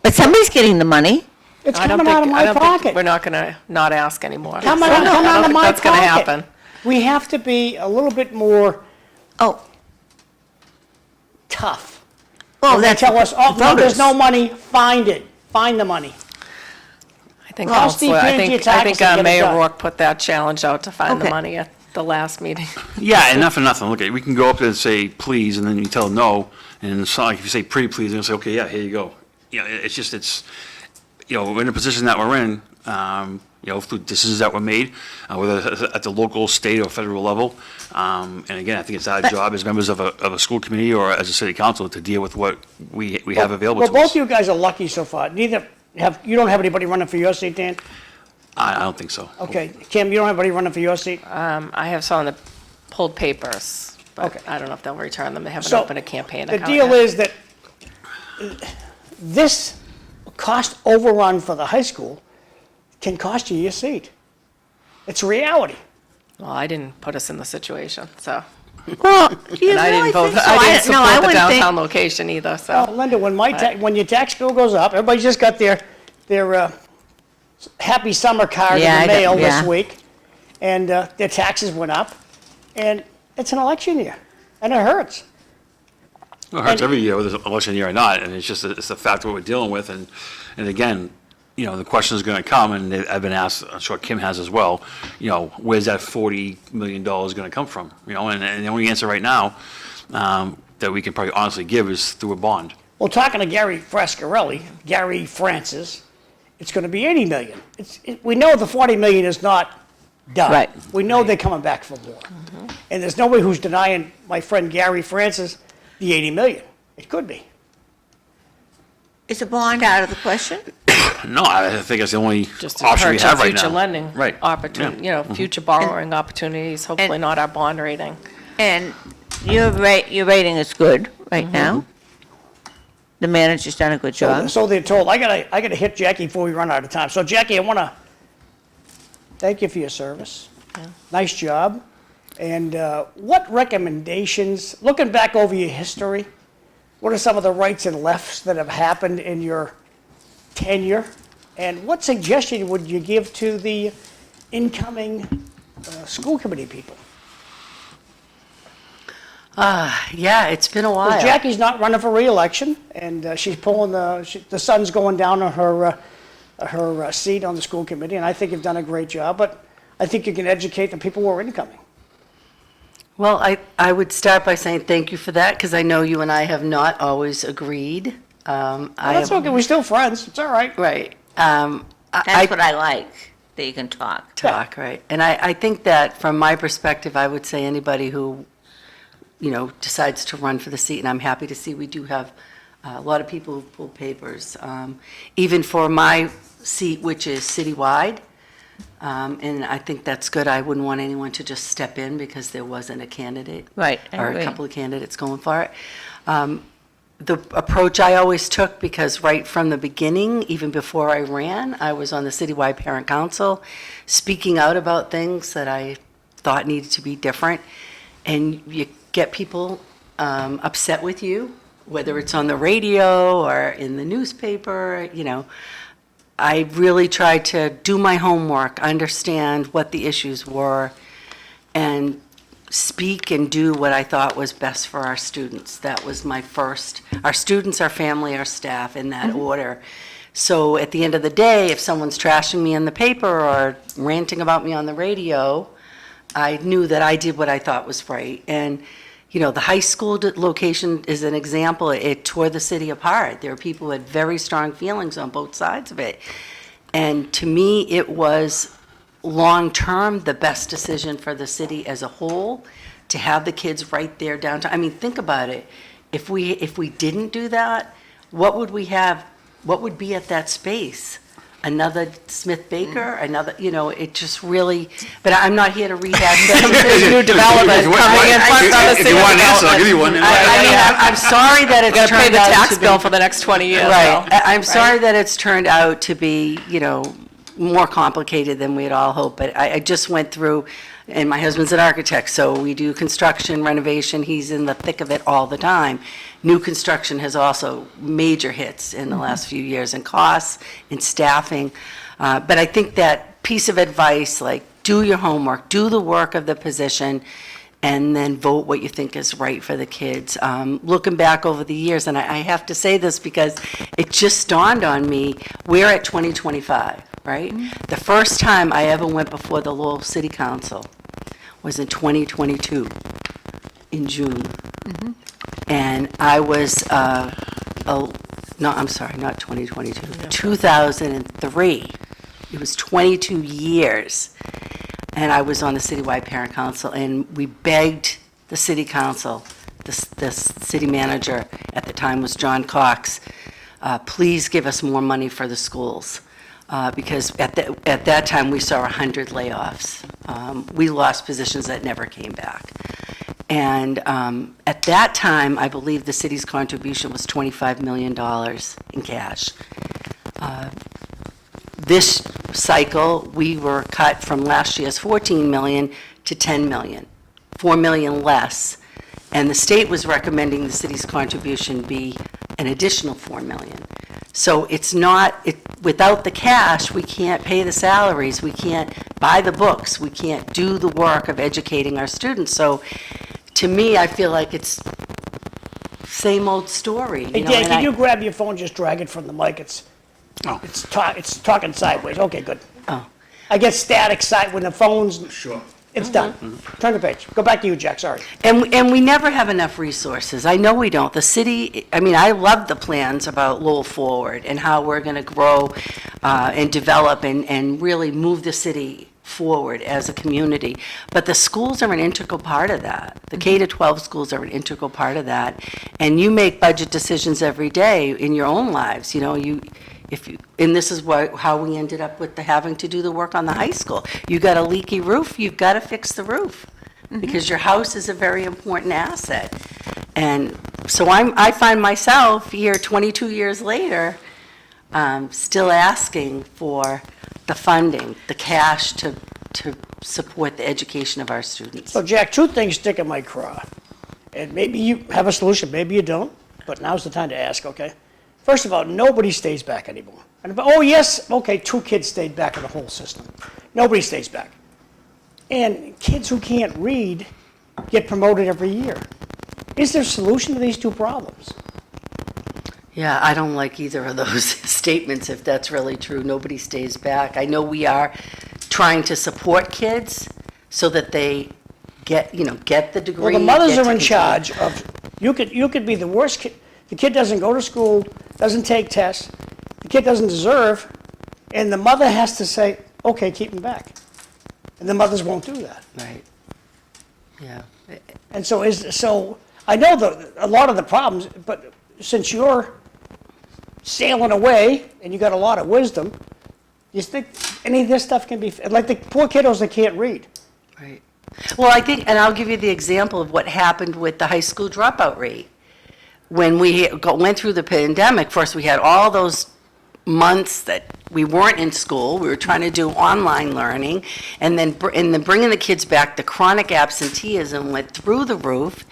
but somebody's getting the money. It's I don't coming out of think- I my don't think pocket. We're not going to not ask anymore. Coming So, out I don't of think my that's going to pocket. happen. We have to be a little bit more Oh, tough. well, When they that's tell us, oh, no, there's voters. no money, find it. Find the money. I think, Well, Steve Councilor, I Page, think get it Mayor done. Rourke put that challenge out to find the Okay. money at the last meeting. Yeah, enough for nothing. Look, we can go up there and say, please, and then you tell them no, and it's not like if you say pretty please, they'll say, okay, yeah, here you go. We're in a position that we're in, through decisions that were made, whether at the local, state, or federal level. And again, I think it's our job as members of a school committee or as a city council to deal with what we have available Well, to both us. you guys are lucky so far. You don't have anybody running for your seat, Dan? I don't think so. Okay. Kim, you don't have anybody running for your seat? I have someone that pulled papers, but Okay. I don't know if they'll return them. They haven't So, opened a campaign The account deal yet. is that this cost overrun for the high school can cost you your seat. It's reality. Well, I didn't put us in the situation, so. Well, do you And I really didn't vote, think so? I didn't no, I support the wouldn't think- downtown location either, Well, so. Linda, when your tax bill goes up, everybody just got their happy summer card Yeah, in I the got- mail yeah. this week, and their taxes went up, and it's an election year, and it hurts. Well, it hurts And- every year, whether it's election year or not, and it's a fact of what we're dealing with, and again, the question is gonna come, and I've been asked, I'm sure Kim has as well, where's that $40 million gonna come from? And the only answer right now, that we can probably honestly give is through a bond. Well, talking to Gary Francis, it's going to be 80 million. We know the 40 million is not done. Right. We know they're coming back for more. And there's nobody who's denying my friend Gary Francis the 80 million. It could be. Is a bond out of the question? No, I think it's the only Just to option we encourage have right future now. lending Right. opportunity, Yeah. future borrowing opportunities, hopefully not our bond rating. And your rating is good right now. The manager's done a good job. So they're told. I gotta hit Jackie before we run out of time. So Jackie, I want to thank you for your service. Nice job. And what recommendations, looking back over your history, what are some of the rights and lefts that have happened in your tenure? And what suggestion would you give to the incoming school committee people? Yeah, it's been a while. Well, Jackie's not running for re-election, and she's pulling the sun's going down on her seat on the school committee, and I think you've done a great job, but I think you can educate the people who are incoming. Well, I would start by saying thank you for that, because I know you and I have not always agreed. Well, that's okay, we're still friends, it's all right. Right. That's what I like, that you can talk. Talk, right. And I think that from my perspective, I would say anybody who, decides to run for the seat, and I'm happy to see we do have a lot of people who pull papers, even for my seat, which is citywide. And I think that's good. I wouldn't want anyone to just step in because there wasn't a candidate. Right, I Or agree. a couple of candidates going for it. The approach I always took, because right from the beginning, even before I ran, I was on the citywide parent council, speaking out about things that I thought needed to be different. And you get people upset with you, whether it's on the radio or in the newspaper, I really tried to do my homework, understand what the issues were, and speak and do what I thought was best for our students. That was my first, our students, our family, our staff, in that order. So at the end of the day, if someone's trashing me in the paper or ranting about me on the radio, I knew that I did what I thought was right. And, the high school location is an example. It tore the city apart. There were people who had very strong feelings on both sides of it. And to me, it was long-term the best decision for the city as a whole, to have the kids right there downtown. I mean, think about it. If we didn't do that, what would we have? What would be at that space? Another Smith Baker, another, it just really, but I'm not here to rehash that. New development coming in front of the If city you want an answer, I'll development. give you one. I'm sorry that it's Gotta pay turned the out tax to bill be. for the next 20 years, Right. though. I'm sorry that it's turned out to be, more complicated than we had all hoped, but I just went through, and my husband's an architect, so we do construction, renovation, he's in the thick of it all the time. New construction has also major hits in the last few years in costs, in staffing, but I think that piece of advice, like, do your homework, do the work of the position, and then vote what you think is right for the kids. Looking back over the years, and I have to say this because it just dawned on me, we're at 2025, right? The first time I ever went before the Lowell City Council was in 2022, in June. And I was, no, I'm sorry, not 2022, 2003. It was 22 years. And I was on the citywide parent council, and we begged the city council, the city manager at the time was John Cox, please give us more money for the schools. Because at that time, we saw 100 layoffs. We lost positions that never came back. And at that time, I believe the city's contribution was $25 million in cash. This cycle, we were cut from last year's 14 million to 10 million, 4 million less. And the state was recommending the city's contribution be an additional 4 million. So it's not, without the cash, we can't pay the salaries, we can't buy the books, we can't do the work of educating our students. So to me, I feel like it's same old story. Hey, know, Dan, and can you grab your phone, just drag it from the mic? It's talking sideways. Okay, good. Oh. I get static side when the phone's, Sure. it's done. Turn the page. Go back to you, Jack, sorry. And we never have enough resources. I know we don't. The city, I mean, I love the plans about Lowell Forward and how we're going to grow and develop and really move the city forward as a community. But the schools are an integral part of that. The K-12 schools are an integral part of that. And you make budget decisions every day in your own lives. You know, and this is how we ended up with having to do the work on the high school. You got a leaky roof, you've got to fix the roof because your house is a very important asset. And so I find myself here 22 years later, still asking for the funding, the cash to support the education of our students. So, Jack, two things stick in my craw. And maybe you have a solution, maybe you don't, but now's the time to ask, okay? First of all, nobody stays back anymore. Oh, yes, okay, 2 kids stayed back in the whole system. Nobody stays back. And kids who can't read get promoted every year. Is there a solution to these two problems? Yeah, I don't like either of those statements if that's really true. Nobody stays back. I know we are trying to support kids so that they get the degree. Well, the mothers get to are in continue. charge of, you could be the worst kid. The kid doesn't go to school, doesn't take tests, the kid doesn't deserve, and the mother has to say, okay, keep him back. And the mothers won't do that. Right. Yeah. And so I know a lot of the problems, but since you're sailing away and you got a lot of wisdom, you think any of this stuff can be, like the poor kiddos that can't read? Right. Well, I think, and I'll give you the example of what happened with the high school dropout rate. When we went through the pandemic, first we had all those months that we weren't in school. We were trying to do online learning. And then bringing the kids back, the chronic absenteeism went through the roof.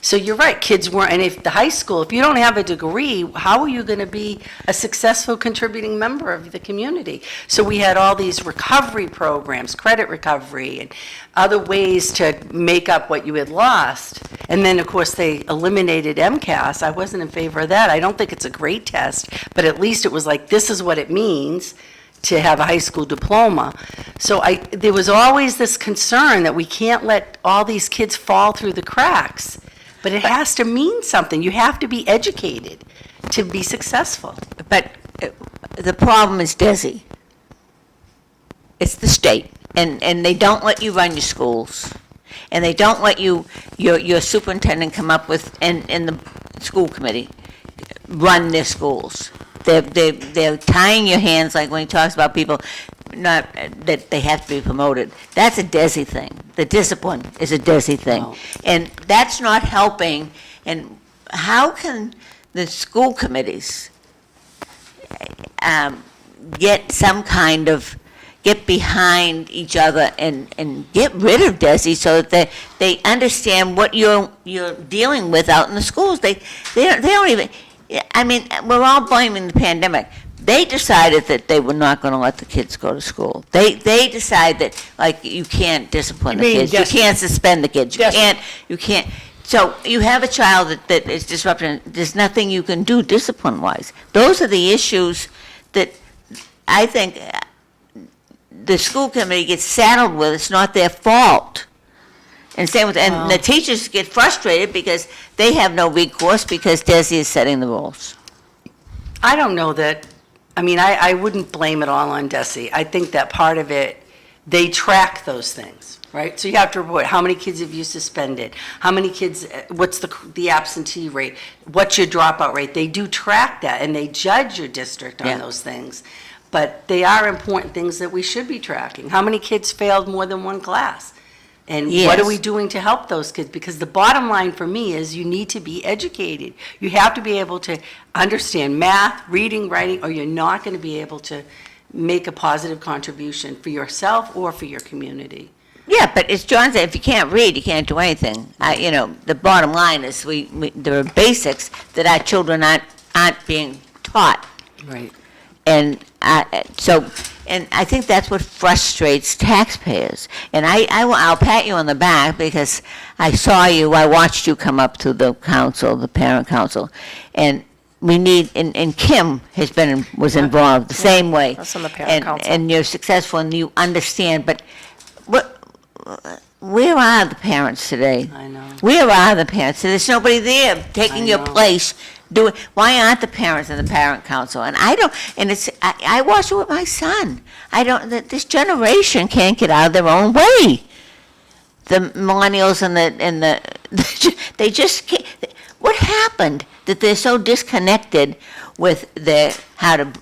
So you're right, kids weren't, and if the high school, if you don't have a degree, how are you going to be a successful contributing member of the community? So we had all these recovery programs, credit recovery, and other ways to make up what you had lost. And then, of course, they eliminated MCAS. I wasn't in favor of that. I don't think it's a great test, but at least it was like, this is what it means to have a high school diploma. So there was always this concern that we can't let all these kids fall through the cracks. But it has to mean something. You have to be educated to be successful. But the problem is DESE. It's the state, and they don't let you run your schools, and they don't let your superintendent come up with, and the school committee, run their schools. They're tying your hands, like when he talks about people, not that they have to be promoted. That's a DESE thing. The discipline is a DESE thing. Wow. And that's not helping. And how can the school committees get some kind of, get behind each other and get rid of DESE so that they understand what you're dealing with out in the schools? They don't even, I mean, we're all blaming the pandemic. They decided that they were not going to let the kids go to school. They decided that, like, you can't discipline the kids. You can't suspend the kids. You can't. So you have a child that is disrupting. There's nothing you can do discipline-wise. Those are the issues that I think the school committee gets saddled with. It's not their fault. And same with, and the teachers get frustrated because they have no recourse because DESE is setting the rules. I don't know that, I mean, I wouldn't blame it all on DESE. I think that part of it, they track those things, right? So you have to report how many kids have you suspended, how many kids, what's the absentee rate, what's your dropout rate. They do track that, and they judge your district on those things. But they are important things that we should be tracking. How many kids failed more than one class? And what Yes. are we doing to help those kids? Because the bottom line for me is you need to be educated. You have to be able to understand math, reading, writing, or you're not going to be able to make a positive contribution for yourself or for your community. Yeah, but as John said, if you can't read, you can't do anything. You know, the bottom line is there are basics that our children aren't being taught. Right. And and I think that's what frustrates taxpayers. And I'll pat you on the back because I saw you, I watched you come up to the council, the parent council, and we need, and Kim was involved the same way. That's on the parent council. And you're successful and you understand, but where are the parents today? I know. Where are the parents? There's nobody there taking I your know. place. Why aren't the parents in the parent council? And I watch it with my son. This generation can't get out of their own way. The millennials and they just can't. What happened that they're so disconnected with how to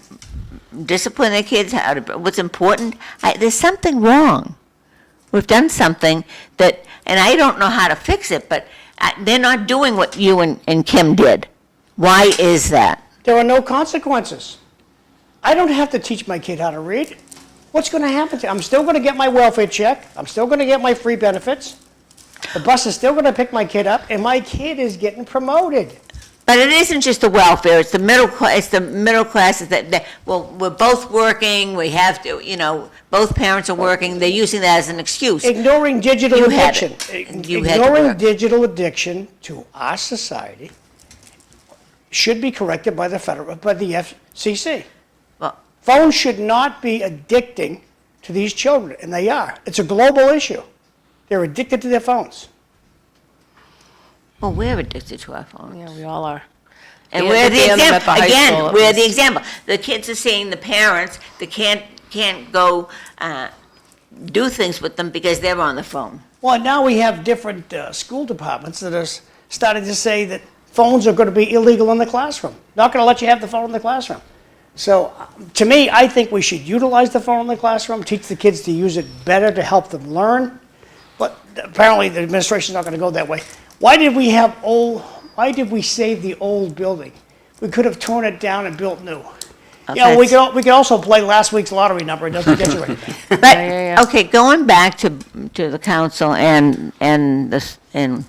discipline their kids, what's important? There's something wrong. We've done something and I don't know how to fix it, but they're not doing what you and Kim did. Why is that? There are no consequences. I don't have to teach my kid how to read. What's going to happen to I'm still going to get my welfare check. I'm still going to get my free benefits. The bus is still going to pick my kid up, and my kid is getting promoted. But it isn't just the welfare, it's the middle class, we're both working, we have to, both parents are working, they're using that as an excuse. Ignoring digital You had addiction. it. You had to Ignoring work. digital addiction to our society should be corrected by the FCC. Well, Phones should not be addicting to these children, and they are. It's a global issue. They're addicted to their phones. well, we're addicted to our phones. Yeah, we all are. And They- we're they the ban them at example, the high again, school at we're the least. example. The kids are seeing the parents that can't go do things with them because they're on the phone. Well, now we have different school departments that are starting to say that phones are going to be illegal in the classroom. Not going to let you have the phone in the classroom. So, to me, I think we should utilize the phone in the classroom, teach the kids to use it better to help them learn. But apparently, the administration's not going to go that way. Why did we save the old building? We could have torn it down and built new. We could also play last week's lottery number. It doesn't get you anything. But, yeah. okay, going back to the council and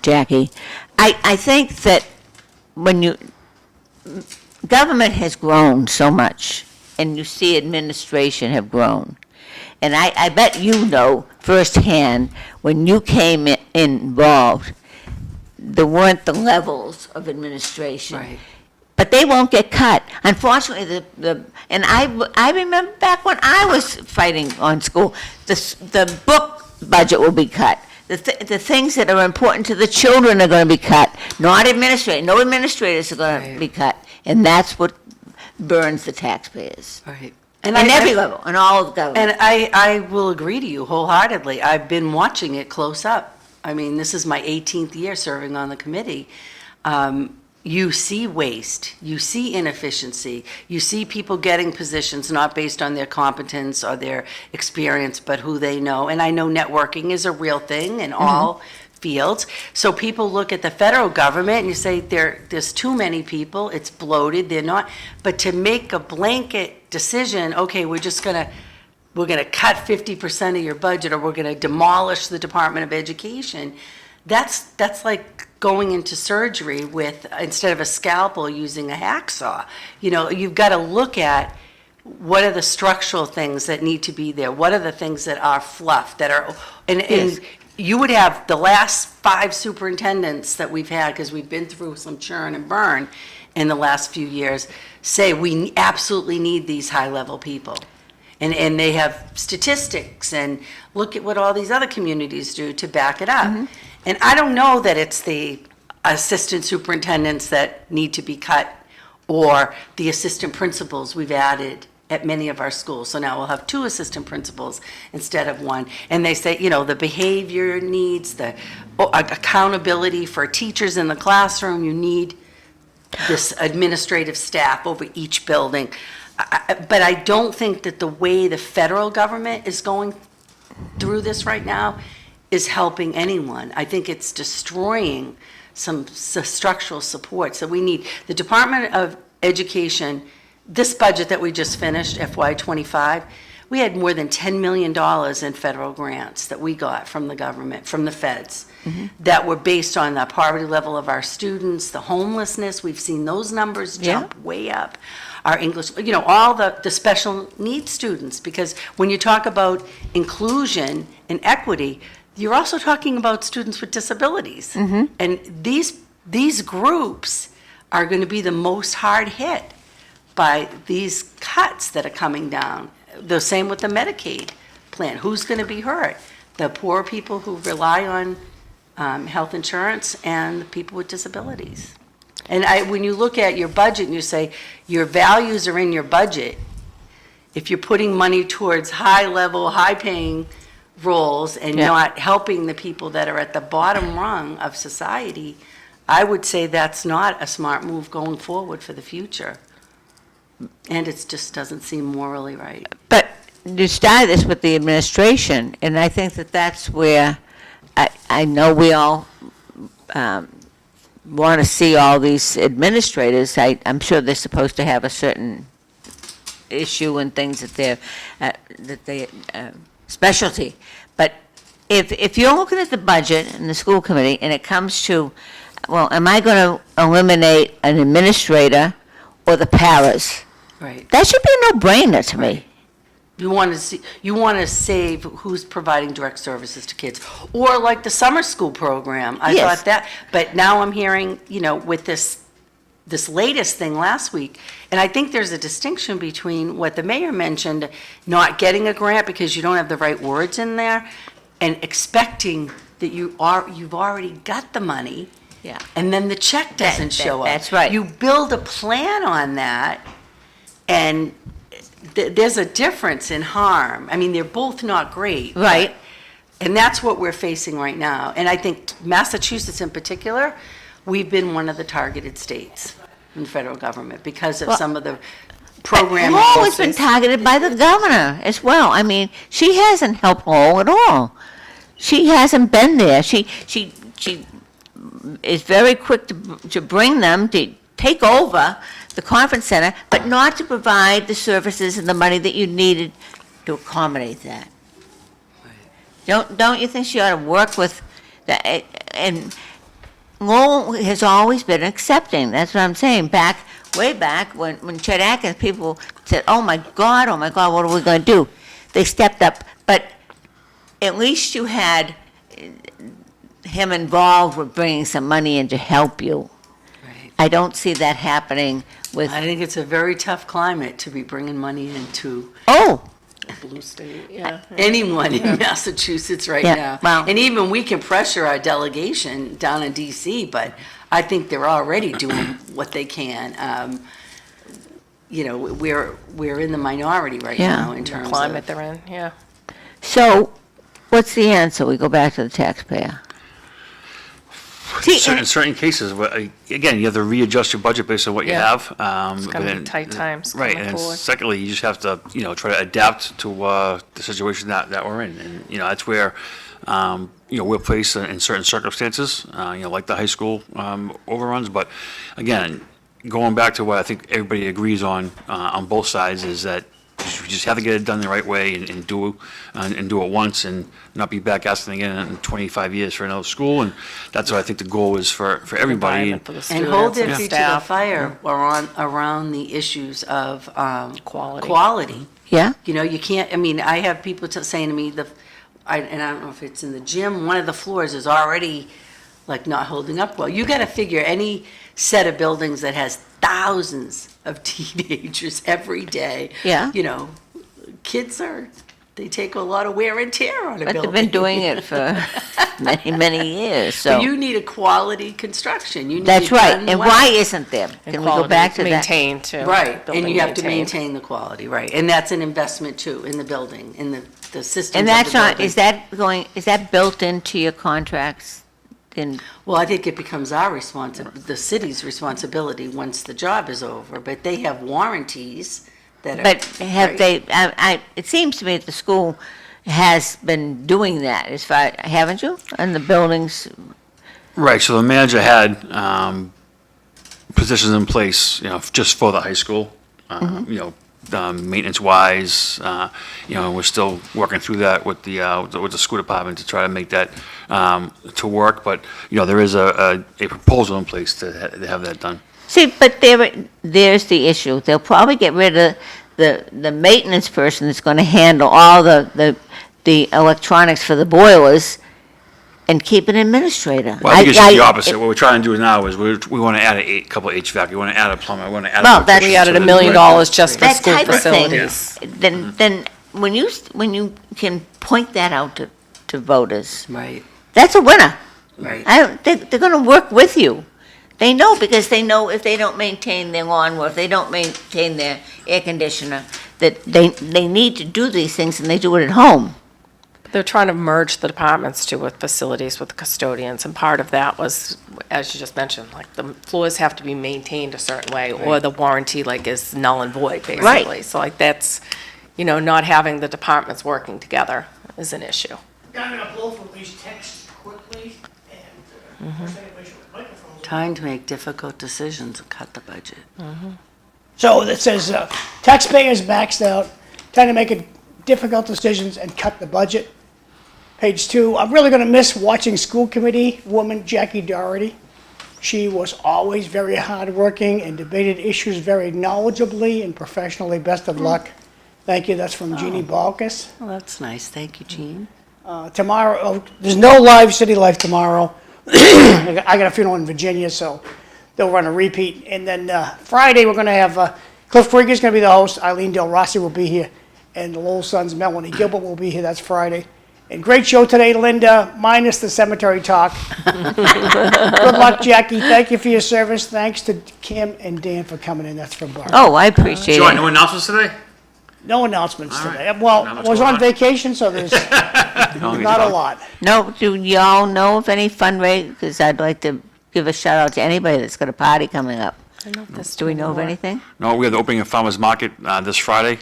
Jackie, I think that government has grown so much, and you see administration have grown. And I bet you know firsthand, when you came involved, there weren't the levels of administration. Right. But they won't get cut. Unfortunately, and I remember back when I was fighting on school, the book budget will be cut. The things that are important to the children are going to be cut, not administrators. No administrators are going to Right. be cut. And that's what burns the taxpayers. Right. And every level, and all of the government. And I will agree to you wholeheartedly. I've been watching it close up. I mean, this is my 18th year serving on the committee. You see waste, you see inefficiency, you see people getting positions not based on their competence or their experience, but who they know. And I know networking is a real thing in all fields. So people look at the federal government and you say, there's too many people, it's bloated, they're not. But to make a blanket decision, okay, we're gonna cut 50% of your budget, or we're gonna demolish the Department of Education, that's like going into surgery with, instead of a scalpel, using a hacksaw. You've got to look at what are the structural things that need to be there, what are the things that are fluff, and you would have the last 5 superintendents that we've had, because we've been through some churn and burn in the last few years, say we absolutely need these high-level people. And they have statistics, and look at what all these other communities do to back it up. And I don't know that it's the assistant superintendents that need to be cut, or the assistant principals we've added at many of our schools. So now we'll have 2 assistant principals instead of 1. And they say, the behavior needs, the accountability for teachers in the classroom, you need this administrative staff over each building. But I don't think that the way the federal government is going through this right now is helping anyone. I think it's destroying some structural supports that we need. The Department of Education, this budget that we just finished, FY25, we had more than $10 million in federal grants that we got from the government, from the feds, that were based on the poverty level of our students, the homelessness. We've seen those numbers jump way up. Our English, all the special needs students, because when you talk about inclusion and equity, you're also talking about students with disabilities. And these groups are going to be the most hard hit by these cuts that are coming down. The same with the Medicaid plan. Who's going to be hurt? The poor people who rely on health insurance and the people with disabilities. And when you look at your budget and you say your values are in your budget, if you're putting money towards high-level, high-paying roles and not helping the people that are at the bottom rung of society, I would say that's not a smart move going forward for the future. And it just doesn't seem morally right. But you started this with the administration, and I think that that's where I know we all want to see all these administrators. I'm sure they're supposed to have a certain issue and things that they specialty. But if you're looking at the budget and the school committee, and it comes to, well, am I going to eliminate an administrator or the paras? Right. That should be a no-brainer to me. You want to save who's providing direct services to kids, or like the summer school program. I Yes. thought that, but now I'm hearing, with this latest thing last week, and I think there's a distinction between what the mayor mentioned, not getting a grant because you don't have the right words in there, and expecting that you've already got the money. Yeah. And then the check doesn't show up. That's right. You build a plan on that, and there's a difference in harm. I mean, they're both not great. Right. And that's what we're facing right now. And I think Massachusetts in particular, we've been one of the targeted states in the federal government because of some of the programming. Lowell has been targeted by the governor as well. I mean, she hasn't helped Lowell at all. She hasn't been there. She is very quick to bring them, to take over the conference center, but not to provide the services and the money that you needed to accommodate that. Don't you think she ought to work with that? And Lowell has always been accepting. That's what I'm saying. Way back when Chet Atkins, people said, oh my God, what are we going to do? They stepped up. But at least you had him involved with bringing some money in to help you. Right. I don't see that happening with, I think it's a very tough climate to be bringing money into Blue state, yeah. anyone in Massachusetts right Yeah, now. well- And even we can pressure our delegation down in DC, but I think they're already doing what they can. We're in the minority right Yeah. now in The terms climate of. they're in, yeah. so what's the answer? We go back to the taxpayer. See, In certain cases, again, you have to readjust your budget based on what you Yeah. have. It's gonna be and- tight times Right, coming and forward. secondly, you just have to, try to adapt to the situation that we're in. And, that's where, we're placed in certain circumstances, like the high school overruns. But again, going back to what I think everybody agrees on both sides is that you just have to get it done the right way and do it once and not be back asking again in 25 years for another school. And that's what I think the goal is for everybody. Environment for the And hold students their and feet to the staff. fire around the issues of Quality. quality. yeah? You can't, I have people saying to me, and I don't know if it's in the gym, one of the floors is already like not holding up well. You got to figure any set of buildings that has thousands of teenagers every day. Yeah. Kids they take a lot of wear and tear on a But building. they've been doing it for many, many years, so. But you need a quality construction. You need That's it right. done And well. why isn't there? And Can we go quality back to that? Maintained too. Right, and Building you have to maintained. maintain the quality, right, and that's an investment too, in the building, in the systems And of that's the not, building. is that built into your contracts? Well, I think it becomes the city's responsibility once the job is over, but they have warranties that are. But have right. they, it seems to me that the school has been doing that, as far, haven't you? And the buildings, Right, so the manager had positions in place, just for the high school, maintenance-wise, we're still working through that with the school department to try to make that to work, but, there is a proposal in place to have that done. see, but there's the issue. They'll probably get rid of the maintenance person that's gonna handle all the electronics for the boilers and keep an administrator. Well, I think it's just the opposite. What we're trying to do now is we want to add a couple of HVAC, we want to add a plumber, we want to add Well, a that's- electrician. We added so $1 million that- just for That school type of thing. facilities. Then when you can point that out to voters, Right, that's a winner. right. They're gonna work with you. They know, because they know if they don't maintain their lawn, or if they don't maintain their air conditioner, that they need to do these things, and they do it at home. They're trying to merge the departments too with facilities, with custodians, and part of that was, as you just mentioned, like the floors have to be maintained a certain way, or the warranty like is null and void, basically. So like that's, not having the departments working together is an issue. I'm gonna both of these texts quickly, and first anybody should microphones. Time to make difficult decisions and cut the budget. So it says, taxpayers maxed out, time to make difficult decisions and cut the budget. Page 2, I'm really gonna miss watching school committee woman Jackie Doherty. She was always very hardworking and debated issues very knowledgeably and professionally. Best of luck. Thank you, that's from Jeannie Balkus. Well, that's nice. Thank you, Jean. Tomorrow, there's no live City Life tomorrow. I got a funeral in Virginia, so they'll run a repeat. And then Friday, we're going to have Cliff Krieger's going to be the host. Eileen Del Rossi will be here. And the Lowell Sons, Melanie Gilbert will be here. That's Friday. And great show today, Linda, minus the cemetery talk. Good luck, Jackie. Thank you for your service. Thanks to Kim and Dan for coming in. That's from Barbara. Oh, I appreciate Joy, it. no announcements today? No announcements All today. right. Well, Not I much was going on on. vacation, so there's not a lot. No, do y'all know of any fundraisers? Because I'd like to give a shout out to anybody that's got a party coming up. Do we know of anything? No, we have the opening of Farmers Market this Friday.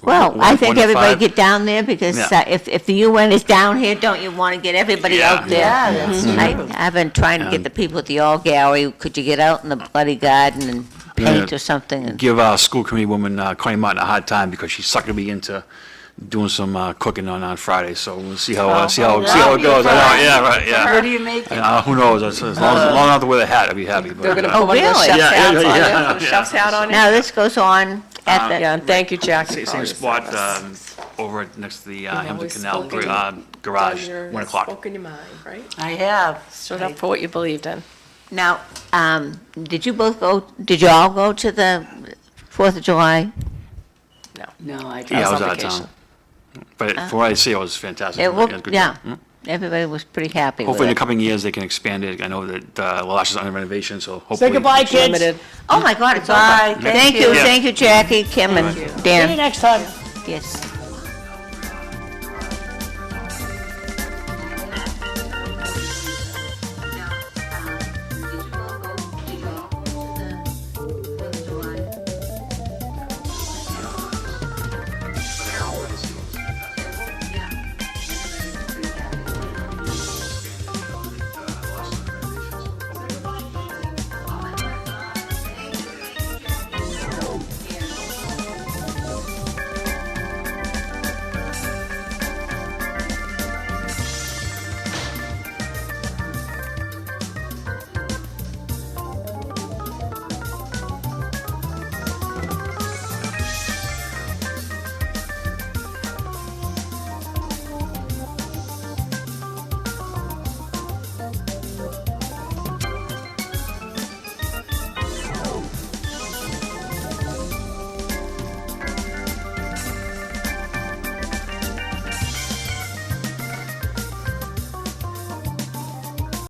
Well, I think 1 to everybody 5. get down there, because Yeah. if the UN is down here, don't you want to get everybody Yeah. out there? Yeah, that's I've been trying to get the people at the All Gallery, could you get out in the bloody garden and paint or something? And Give school committee woman Connie Martin a hard time because she suckered me into doing some cooking on Friday. So we'll see how it goes. I know, yeah, right, yeah. What do you make? Who knows? As long as I don't have to wear the hat, I'd be happy. They're But, gonna uh, put one of those really? chef's Yeah, hats on yeah, you, yeah, put a yeah. chef's hat on you. now this goes on at the, Yeah, and thank you, Jackie, for all Same your spot service. over next to the Hampton always Canal spoken- garage, Done your- 1 o'clock. Spoken your mind, right? I have. Stood up for what you believed in. now, did you all go to the 4th of July? No, I Yeah, didn't. I was was on out of vacation. town. But from what I see, it was fantastic. It looked, Good yeah, job. everybody was pretty happy with Hopefully in the it. coming years, they can expand it. I know that Lash is under renovation, so hopefully. Say goodbye, kids. Limited. Oh, my God, it's Bye. over. Thank you, Yeah. Thank you, Jackie, Kim, and See you Dan. next time. Yes.